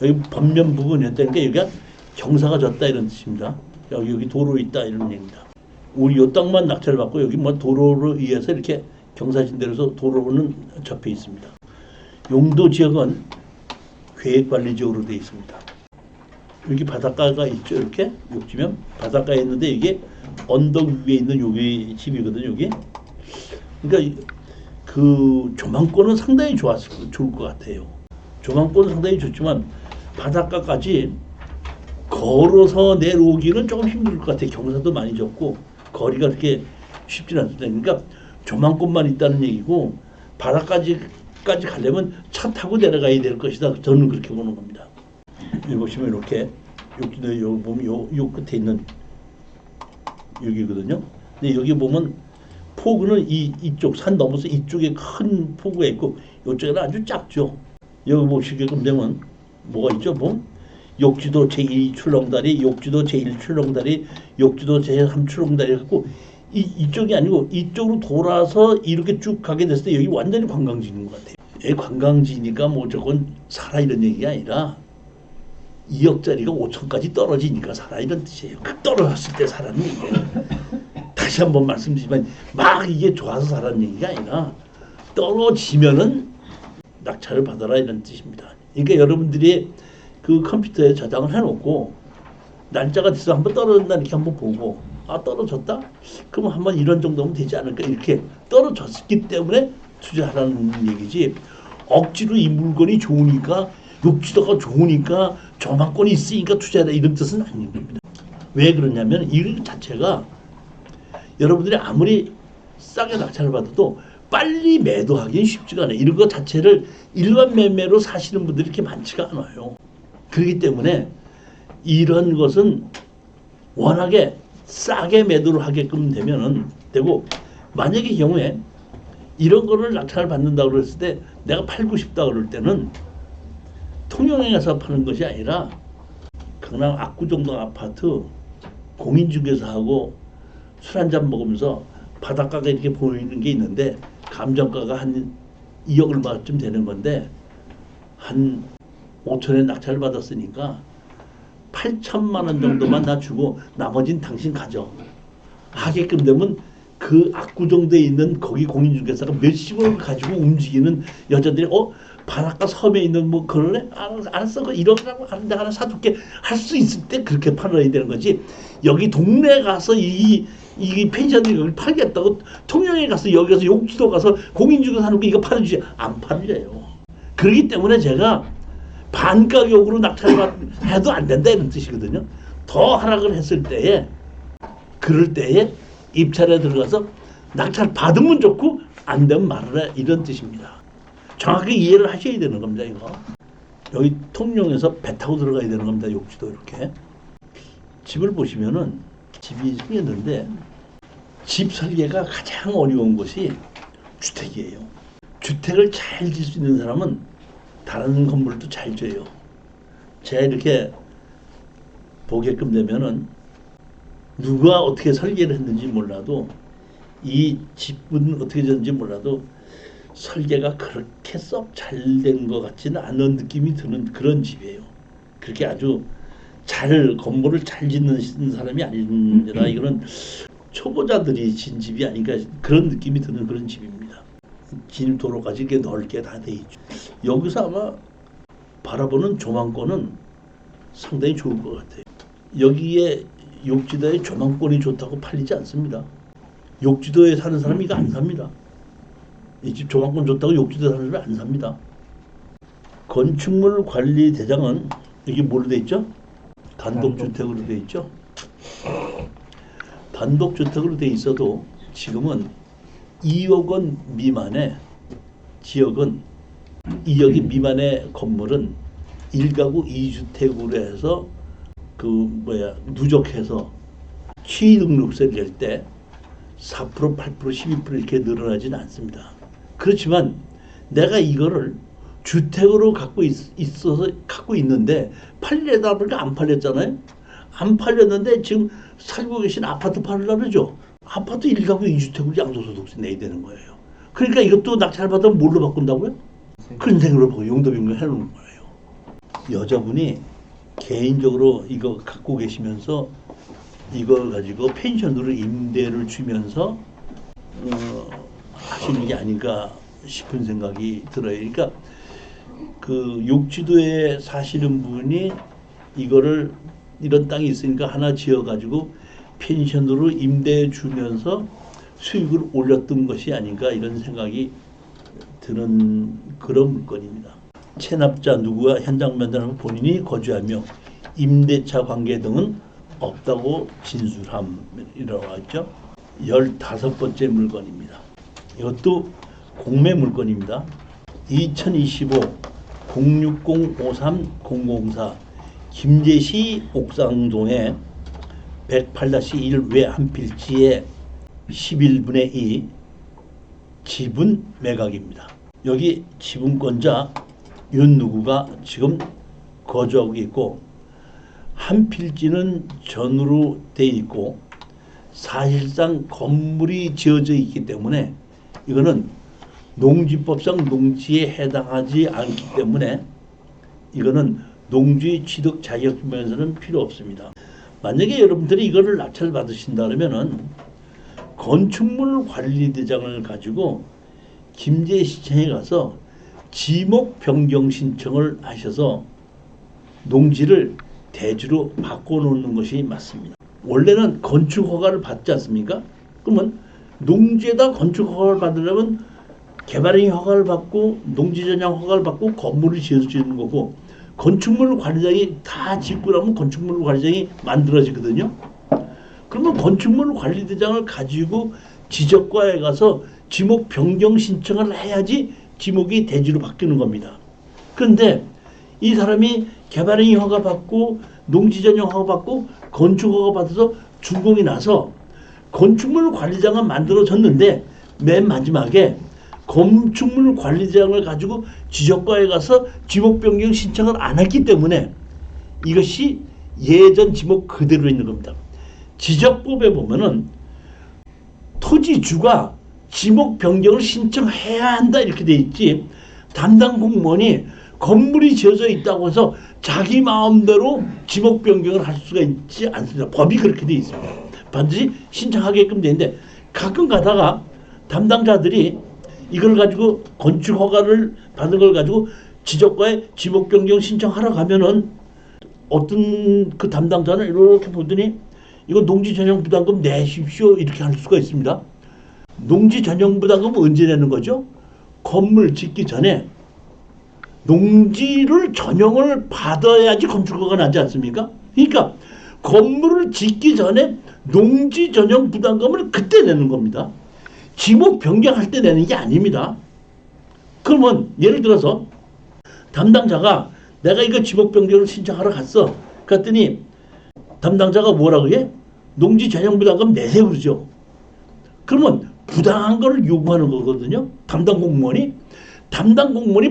여기 범면 부분이었다니까 여기가 경사가 졌다 이런 뜻입니다. 여기 도로 있다 이런 얘기입니다. 우리 요 땅만 낙찰을 받고 여기 뭐 도로로 의해서 이렇게 경사진대로서 도로는 접해 있습니다. 용도 지역은 계획관리지역으로 되어 있습니다. 여기 바닷가가 있죠. 이렇게 욕지면 바닷가에 있는데 이게 언덕 위에 있는 여기 집이거든요. 여기. 그러니까 그 조망권은 상당히 좋을 것 같아요. 조망권은 상당히 좋지만 바닷가까지 걸어서 내려오기는 조금 힘들 것 같아요. 경사도 많이 좁고 거리가 그렇게 쉽지는 않습니다. 그러니까 조망권만 있다는 얘기고 바닷가까지 가려면 차 타고 내려가야 될 것이다. 저는 그렇게 보는 겁니다. 여기 보시면 이렇게 욕지도 여기 보면 요 끝에 있는 여기거든요. 근데 여기 보면 포구는 이쪽 산 넘어서 이쪽에 큰 포구가 있고 이쪽에는 아주 작죠. 여기 보시게끔 되면 뭐가 있죠? 뭐 욕지도 제2 출렁다리, 욕지도 제1 출렁다리, 욕지도 제3 출렁다리 갖고 이쪽이 아니고 이쪽으로 돌아서 이렇게 쭉 가게 됐을 때 여기 완전히 관광지인 것 같아요. 관광지니까 뭐 저건 살아 이런 얘기가 아니라 2억짜리가 5천까지 떨어지니까 살아 이런 뜻이에요. 떨어졌을 때 살아는 얘기예요. 다시 한번 말씀드리지만 막 이게 좋아서 살아는 얘기가 아니라 떨어지면은 낙찰을 받아라 이런 뜻입니다. 그러니까 여러분들이 그 컴퓨터에 저장을 해놓고 날짜가 돼서 한번 떨어진다 이렇게 한번 보고 떨어졌다? 그럼 한번 이런 정도면 되지 않을까 이렇게 떨어졌기 때문에 투자하라는 얘기지 억지로 이 물건이 좋으니까 욕지도가 좋으니까 저만권이 있으니까 투자하라 이런 뜻은 아닌 겁니다. 왜 그러냐면 이 자체가 여러분들이 아무리 싸게 낙찰을 받아도 빨리 매도하기는 쉽지가 않아요. 이런 것 자체를 일반 매매로 사시는 분들이 이렇게 많지가 않아요. 그렇기 때문에 이런 것은 워낙에 싸게 매도를 하게끔 되고 만약에 경우에 이런 거를 낙찰을 받는다고 그랬을 때 내가 팔고 싶다 그럴 때는 통영에서 파는 것이 아니라 강남 압구정동 아파트 공인중개사하고 술 한잔 먹으면서 바닷가가 이렇게 보이는 게 있는데 감정가가 한 2억 얼마쯤 되는 건데 한 5천에 낙찰을 받았으니까 8천만 원 정도만 나 주고 나머지는 당신 가져 하게끔 되면 그 압구정도에 있는 거기 공인중개사가 몇십억을 가지고 움직이는 여자들이 바닷가 섬에 있는 뭐 그러네? 알았어. 그 1억이라고 하는데 하나 사둘게 할 수 있을 때 그렇게 팔아야 되는 거지. 여기 동네 가서 이 펜션들이 여기 팔겠다고 통영에 가서 여기서 욕지도 가서 공인중개사 하는 거 이거 팔아주지 안 팔려요. 그렇기 때문에 제가 반가격으로 낙찰을 해도 안 된다 이런 뜻이거든요. 더 하락을 했을 때에 그럴 때에 입찰에 들어가서 낙찰 받으면 좋고 안 되면 말아라 이런 뜻입니다. 정확히 이해를 하셔야 되는 겁니다. 이거 여기 통영에서 배 타고 들어가야 되는 겁니다. 욕지도 이렇게 집을 보시면은 집이 생겼는데 집 설계가 가장 어려운 것이 주택이에요. 주택을 잘 질 수 있는 사람은 다른 건물도 잘 져요. 제가 이렇게 보게끔 되면은 누가 어떻게 설계를 했는지 몰라도 이 집은 어떻게 졌는지 몰라도 설계가 그렇게 썩 잘 된 것 같지는 않은 느낌이 드는 그런 집이에요. 그렇게 아주 건물을 잘 짓는 사람이 아니라 이거는 초보자들이 진 집이 아닌가 그런 느낌이 드는 그런 집입니다. 진입도로까지 이렇게 넓게 다 돼 있죠. 여기서 아마 바라보는 조망권은 상당히 좋을 것 같아요. 여기에 욕지도에 조망권이 좋다고 팔리지 않습니다. 욕지도에 사는 사람이 이거 안 삽니다. 이 집 조망권 좋다고 욕지도에 사는 사람이 안 삽니다. 건축물 관리 대장은 여기 뭘로 돼 있죠? 단독주택으로 돼 있죠. 단독주택으로 돼 있어도 지금은 2억 원 미만의 지역은 2억이 미만의 건물은 1가구 2주택으로 해서 누적해서 취등록세를 낼 때 4%, 8%, 12% 이렇게 늘어나지는 않습니다. 그렇지만 내가 이거를 주택으로 갖고 있는데 팔려다 보니까 안 팔렸잖아요. 안 팔렸는데 지금 살고 계신 아파트 팔으려고 그러죠. 아파트 1가구 2주택으로 양도소득세 내야 되는 거예요. 그러니까 이것도 낙찰 받으면 뭘로 바꾼다고요? 그런 생각으로 보고 용도변경 해놓은 거예요. 여자분이 개인적으로 이거 갖고 계시면서 이걸 가지고 펜션으로 임대를 주면서 하시는 게 아닌가 싶은 생각이 들어요. 그러니까 그 욕지도에 사시는 분이 이거를 이런 땅이 있으니까 하나 지어가지고 펜션으로 임대해 주면서 수익을 올렸던 것이 아닌가 이런 생각이 드는 그런 물건입니다. 체납자 누구와 현장 면담하면 본인이 거주하며 임대차 관계 등은 없다고 진술함이라고 하죠. 15번째 물건입니다. 이것도 공매 물건입니다. 2025 06053-004 김제시 옥상동에 108-1 외 한 필지의 11분의 2 지분 매각입니다. 여기 지분권자 윤 누구가 지금 거주하고 있고 한 필지는 전으로 돼 있고 사실상 건물이 지어져 있기 때문에 이거는 농지법상 농지에 해당하지 않기 때문에 이거는 농지 취득 자격증명서는 필요 없습니다. 만약에 여러분들이 이거를 낙찰 받으신다 그러면은 건축물 관리대장을 가지고 김제시청에 가서 지목 변경 신청을 하셔서 농지를 대지로 바꿔놓는 것이 맞습니다. 원래는 건축 허가를 받지 않습니까? 그러면 농지에다 건축 허가를 받으려면 개발행위 허가를 받고 농지 전용 허가를 받고 건물을 지어주는 거고 건축물 관리장이 다 짓고 나면 건축물 관리장이 만들어지거든요. 그러면 건축물 관리대장을 가지고 지적과에 가서 지목 변경 신청을 해야지 지목이 대지로 바뀌는 겁니다. 그런데 이 사람이 개발행위 허가 받고 농지 전용 허가 받고 건축 허가 받아서 준공이 나서 건축물 관리장은 만들어졌는데 맨 마지막에 건축물 관리장을 가지고 지적과에 가서 지목 변경 신청을 안 했기 때문에 이것이 예전 지목 그대로 있는 겁니다. 지적법에 보면은 토지주가 지목 변경을 신청해야 한다 이렇게 돼 있지 담당 공무원이 건물이 지어져 있다고 해서 자기 마음대로 지목 변경을 할 수가 있지 않습니다. 법이 그렇게 돼 있습니다. 반드시 신청하게끔 돼 있는데 가끔 가다가 담당자들이 이걸 가지고 건축 허가를 받은 걸 가지고 지적과에 지목 변경 신청하러 가면은 어떤 그 담당자는 이렇게 보더니 이거 농지 전용 부담금 내십시오 이렇게 할 수가 있습니다. 농지 전용 부담금 언제 내는 거죠? 건물 짓기 전에 농지를 전용을 받아야지 건축허가 나지 않습니까? 그러니까 건물을 짓기 전에 농지 전용 부담금을 그때 내는 겁니다. 지목 변경할 때 내는 게 아닙니다. 그러면 예를 들어서 담당자가 내가 이거 지목 변경을 신청하러 갔어. 그랬더니 담당자가 뭐라고 해? 농지 전용 부담금 내세요 그러죠. 그러면 부당한 것을 요구하는 거거든요. 담당 공무원이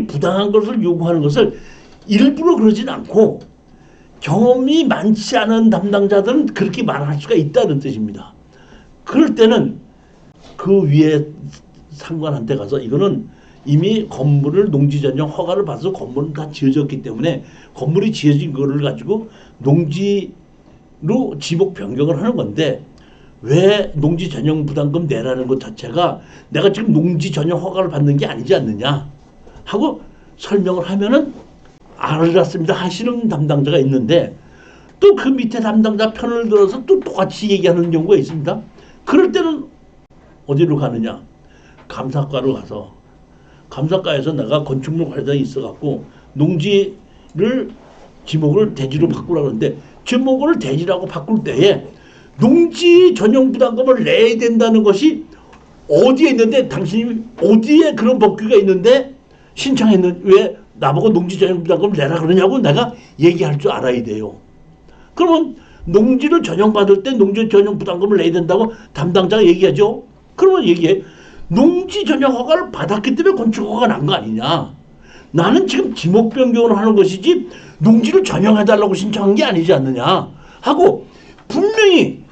부당한 것을 요구하는 것을 일부러 그러진 않고 경험이 많지 않은 담당자들은 그렇게 말할 수가 있다는 뜻입니다. 그럴 때는 그 위에 상관한테 가서 이거는 이미 건물을 농지 전용 허가를 받아서 건물은 다 지어졌기 때문에 건물이 지어진 거를 가지고 농지로 지목 변경을 하는 건데 왜 농지 전용 부담금 내라는 것 자체가 내가 지금 농지 전용 허가를 받는 게 아니지 않느냐 하고 설명을 하면은 알았습니다 하시는 담당자가 있는데 또 그 밑에 담당자 편을 들어서 또 똑같이 얘기하는 경우가 있습니다. 그럴 때는 어디로 가느냐? 감사과로 가서 감사과에서 내가 건축물 관리장이 있어갖고 농지를 지목을 대지로 바꾸라고 하는데 지목을 대지라고 바꿀 때에 농지 전용 부담금을 내야 된다는 것이 어디에 있는데 당신이 어디에 그런 법규가 있는데 신청했는데 왜 나보고 농지 전용 부담금을 내라 그러냐고 내가 얘기할 줄 알아야 돼요. 그러면 농지를 전용받을 때 농지 전용 부담금을 내야 된다고 담당자가 얘기하죠. 그러면 얘기해. 농지 전용 허가를 받았기 때문에 건축 허가가 난 거 아니냐. 나는 지금 지목 변경을 하는 것이지 농지를 전용해달라고 신청한 게 아니지 않느냐 하고 분명히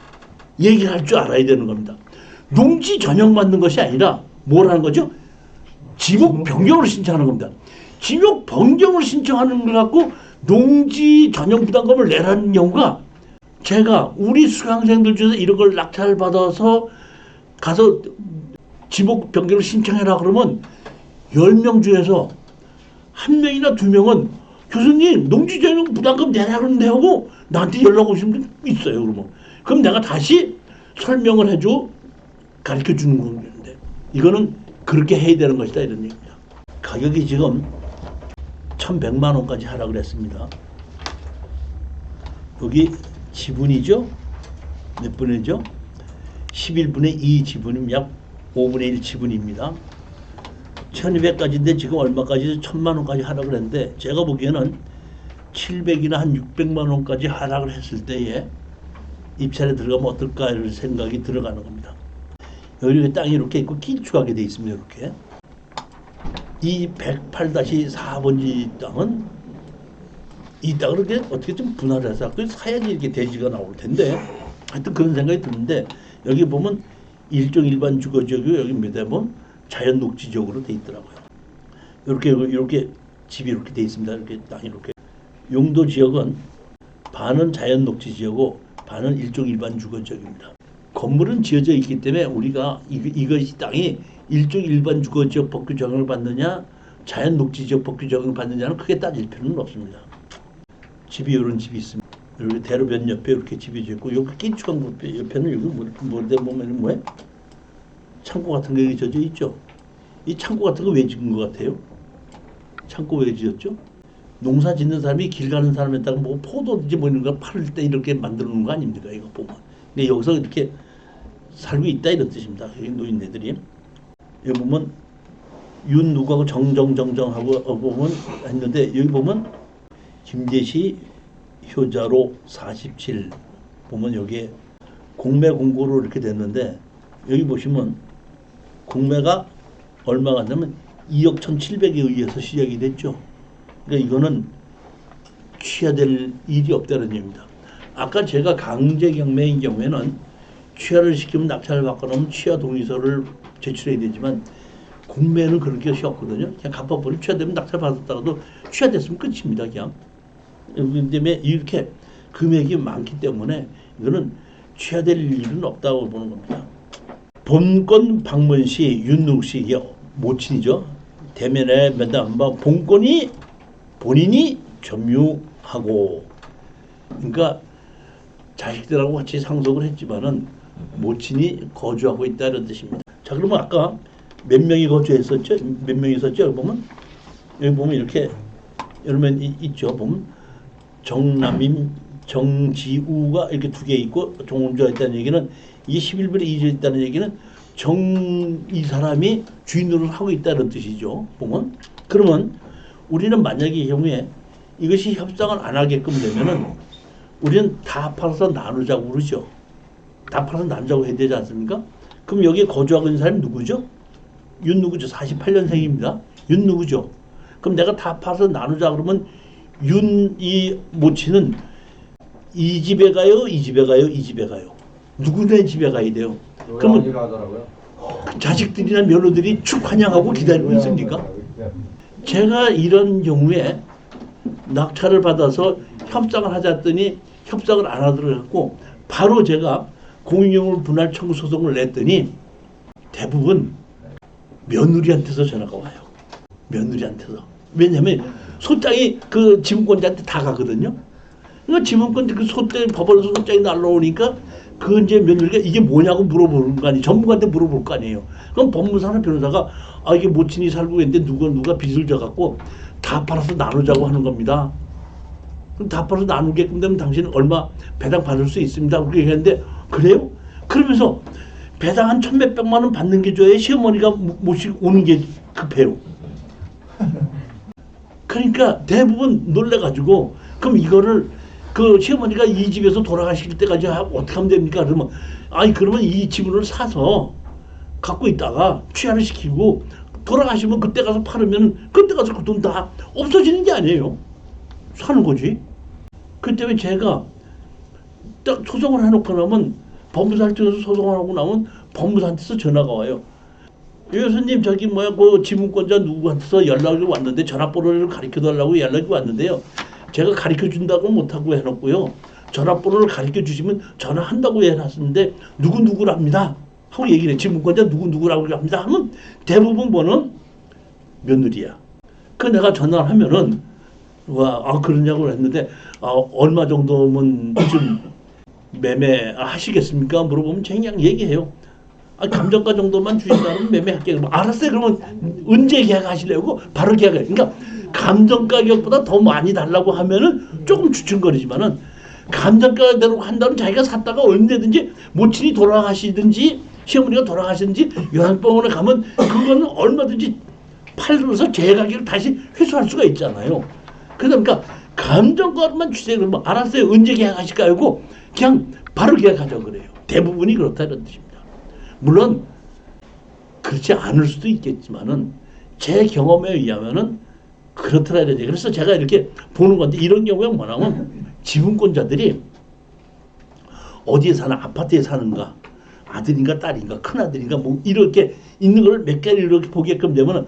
얘기할 줄 알아야 되는 겁니다. 농지 전용 받는 것이 아니라 뭐라는 거죠? 지목 변경을 신청하는 겁니다. 지목 변경을 신청하는 걸 갖고 농지 전용 부담금을 내라는 경우가 제가 우리 수강생들 중에서 이런 걸 낙찰 받아서 가서 지목 변경을 신청해라 그러면 10명 중에서 1명이나 2명은 교수님 농지 전용 부담금 내라 그러는데 하고 나한테 연락 오시는 분 있어요. 그럼 내가 다시 설명을 해줘 가르쳐 주는 건데 이거는 그렇게 해야 되는 것이다 이런 얘기입니다. 가격이 지금 1,100만 원까지 하락을 했습니다. 여기 지분이죠? 몇 분이죠? 11분의 2 지분이면 약 5분의 1 지분입니다. 1200까지인데 지금 얼마까지 1000만 원까지 하락을 했는데 제가 보기에는 700이나 한 600만 원까지 하락을 했을 때에 입찰에 들어가면 어떨까 이런 생각이 들어가는 겁니다. 여기 땅이 이렇게 있고 길쭉하게 돼 있습니다. 이렇게 이 108-4번지 땅은 이 땅을 이렇게 어떻게 좀 분할을 해서 사야지 이렇게 대지가 나올 텐데 하여튼 그런 생각이 드는데 여기 보면 일종 일반 주거지역이 여기 몇 대면 자연 녹지 지역으로 돼 있더라고요. 이렇게 집이 이렇게 돼 있습니다. 이렇게 땅이 이렇게 용도 지역은 반은 자연 녹지 지역이고 반은 일종 일반 주거 지역입니다. 건물은 지어져 있기 때문에 우리가 이것이 땅이 일종 일반 주거 지역 법규 적용을 받느냐 자연 녹지 지역 법규 적용을 받느냐는 크게 따질 필요는 없습니다. 집이 이런 집이 있습니다. 여기 대로변 옆에 이렇게 집이 있고 여기 길쭉한 옆에는 여기 뭐대 보면 뭐해? 창고 같은 게 젖어 있죠. 이 창고 같은 거 왜 짓은 것 같아요? 창고 왜 지었죠? 농사 짓는 사람이 길 가는 사람에다가 뭐 포도든지 뭐 이런 거 팔을 때 이렇게 만들어 놓은 거 아닙니까? 이거 보면. 근데 여기서 이렇게 살고 있다 이런 뜻입니다. 여기 노인네들이. 여기 보면 윤 누구하고 정정하고 보면 했는데 여기 보면 김제시 효자로 47 보면 여기에 공매 공고로 이렇게 됐는데 여기 보시면 공매가 얼마 갔냐면 2억 1,700에 의해서 시작이 됐죠. 그러니까 이거는 취하될 일이 없다는 얘기입니다. 아까 제가 강제경매인 경우에는 취하를 시키면 낙찰을 받거나 취하 동의서를 제출해야 되지만 공매는 그런 것이 없거든요. 그냥 갚아버리면 취하되면 낙찰 받았다가도 취하됐으면 끝입니다. 그냥. 그렇기 때문에 이렇게 금액이 많기 때문에 이거는 취하될 일은 없다고 보는 겁니다. 본권 방문 시 윤누씨 이게 모친이죠. 대면에 맨날 본권이 본인이 점유하고 그러니까 자식들하고 같이 상속을 했지만은 모친이 거주하고 있다는 뜻입니다. 자 그러면 아까 몇 명이 거주했었죠? 몇 명이 있었죠? 여기 보면 이렇게 여러분 있죠? 보면 정남임, 정지우가 이렇게 두 개 있고 종운주가 있다는 얘기는 이 11분의 2조 있다는 얘기는 이 사람이 주인으로 하고 있다는 뜻이죠. 보면 그러면 우리는 만약에 이 경우에 이것이 협상을 안 하게끔 되면은 우리는 다 팔아서 나누자고 그러죠. 다 팔아서 나누자고 해야 되지 않습니까? 그럼 여기에 거주하고 있는 사람이 누구죠? 윤 누구죠? 48년생입니다. 윤 누구죠? 그럼 내가 다 팔아서 나누자 그러면 윤 이 모친은 이 집에 가요? 이 집에 가요? 이 집에 가요? 누구네 집에 가야 돼요? 그러면 자식들이나 며느들이 축환영하고 기다리고 있습니까? 제가 이런 경우에 낙찰을 받아서 협상을 하자 했더니 협상을 안 하더라고 바로 제가 공유물 분할 청구 소송을 냈더니 대부분 며느리한테서 전화가 와요. 며느리한테서. 왜냐하면 소장이 그 지분권자한테 다 가거든요. 그러니까 지분권 그 소장 법원에서 소장이 날라오니까 그 이제 며느리가 이게 뭐냐고 물어보는 거 아니에요. 전문가한테 물어볼 거 아니에요. 그럼 법무사나 변호사가 아 이게 모친이 살고 있는데 누가 빚을 져갖고 다 팔아서 나누자고 하는 겁니다. 그럼 다 팔아서 나누게끔 되면 당신은 얼마 배당 받을 수 있습니다. 그렇게 얘기했는데 그래요? 그러면서 배당 한 1,몇백만 원 받는 게 좋아요? 시어머니가 모시고 오는 게 급해요. 그러니까 대부분 놀래가지고 그럼 이거를 그 시어머니가 이 집에서 돌아가실 때까지 어떻게 하면 됩니까? 그러면 아니 그러면 이 지분을 사서 갖고 있다가 취하를 시키고 돌아가시면 그때 가서 팔으면 그때 가서 그 돈 다 없어지는 게 아니에요. 사는 거지. 그 때문에 제가 딱 소송을 해놓고 나면 법무사한테서 소송을 하고 나면 법무사한테서 전화가 와요. 교수님 저기 그 지분권자 누구한테서 연락이 왔는데 전화번호를 가르쳐달라고 연락이 왔는데요. 제가 가르쳐준다고 못하고 해놓고요. 전화번호를 가르쳐주시면 전화한다고 해놨는데 누구누구랍니다. 하고 얘기를 해. 지분권자 누구누구라고 합니다. 하면 대부분 번호는 며느리야. 그 내가 전화를 하면은 그러냐고 했는데 얼마 정도면 좀 매매 하시겠습니까? 물어보면 그냥 얘기해요. 감정가 정도만 주신다면 매매할게요. 뭐 알았어요. 그러면 언제 계약하시려고? 바로 계약해요. 그러니까 감정 가격보다 더 많이 달라고 하면은 조금 주춤거리지만은 감정가대로 한다면 자기가 샀다가 언제든지 모친이 돌아가시든지 시어머니가 돌아가시든지 요양병원에 가면 그거는 얼마든지 팔면서 재가격을 다시 회수할 수가 있잖아요. 그러니까 감정가만 주세요. 그러면 알았어요. 언제 계약하실까요? 고 그냥 바로 계약하자고 그래요. 대부분이 그렇다는 뜻입니다. 물론 그렇지 않을 수도 있겠지만은 제 경험에 의하면은 그렇더라 이러지. 그래서 제가 이렇게 보는 건데 이런 경우에 뭐냐면 지분권자들이 어디에 사나 아파트에 사는가 아들인가 딸인가 큰아들인가 뭐 이렇게 있는 걸 몇 개를 이렇게 보게끔 되면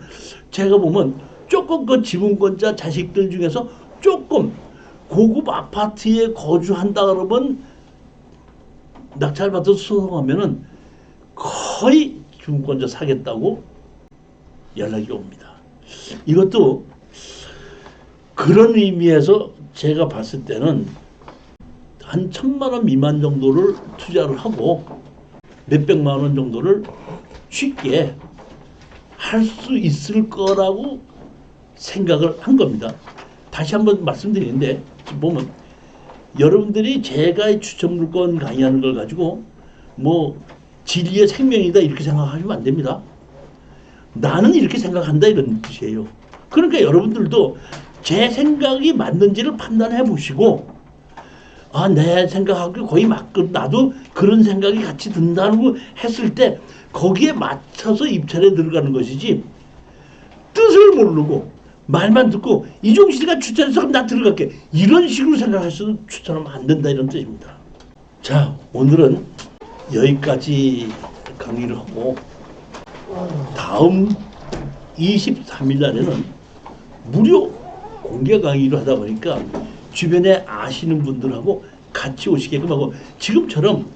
제가 보면 조금 그 지분권자 자식들 중에서 조금 고급 아파트에 거주한다 그러면 낙찰받아서 소송하면은 거의 지분권자 사겠다고 연락이 옵니다. 이것도 그런 의미에서 제가 봤을 때는 한 1,000만 원 미만 정도를 투자를 하고 몇백만 원 정도를 쉽게 할 수 있을 거라고 생각을 한 겁니다. 다시 한번 말씀드리는데 지금 보면 여러분들이 제가 추천 물건 강의하는 걸 가지고 뭐 진리의 생명이다 이렇게 생각하시면 안 됩니다. 나는 이렇게 생각한다 이런 뜻이에요. 그러니까 여러분들도 제 생각이 맞는지를 판단해 보시고 내 생각하고 거의 맞고 나도 그런 생각이 같이 든다고 했을 때 거기에 맞춰서 입찰에 들어가는 것이지 뜻을 모르고 말만 듣고 이종실이가 추천해서 그럼 나 들어갈게 이런 식으로 생각해서 추천하면 안 된다 이런 뜻입니다. 자, 오늘은 여기까지 강의를 하고 다음 23일 날에는 무료 공개 강의를 하다 보니까 주변에 아시는 분들하고 같이 오시게끔 하고 지금처럼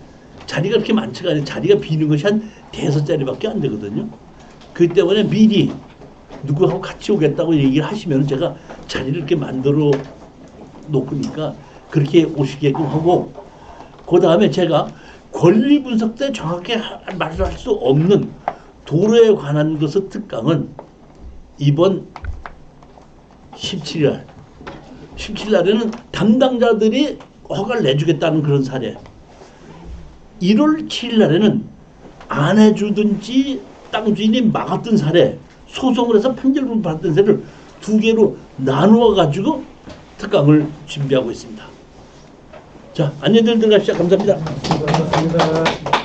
자리가 그렇게 많지가 않아요. 자리가 비는 것이 한 5자리밖에 안 되거든요. 그렇기 때문에 미리 누구하고 같이 오겠다고 얘기를 하시면 제가 자리를 이렇게 만들어 놓으니까 그렇게 오시게끔 하고 그 다음에 제가 권리 분석 때 정확히 말할 수 없는 도로에 관한 것의 특강은 이번 17일 날에는 담당자들이 허가를 내주겠다는 그런 사례 1월 7일 날에는 안 해주든지 땅 주인이 막았던 사례 소송을 해서 판결을 받았던 사례를 2개로 나누어 가지고 특강을 준비하고 있습니다. 자, 안녕들 들어가시죠. 감사합니다. 고맙습니다.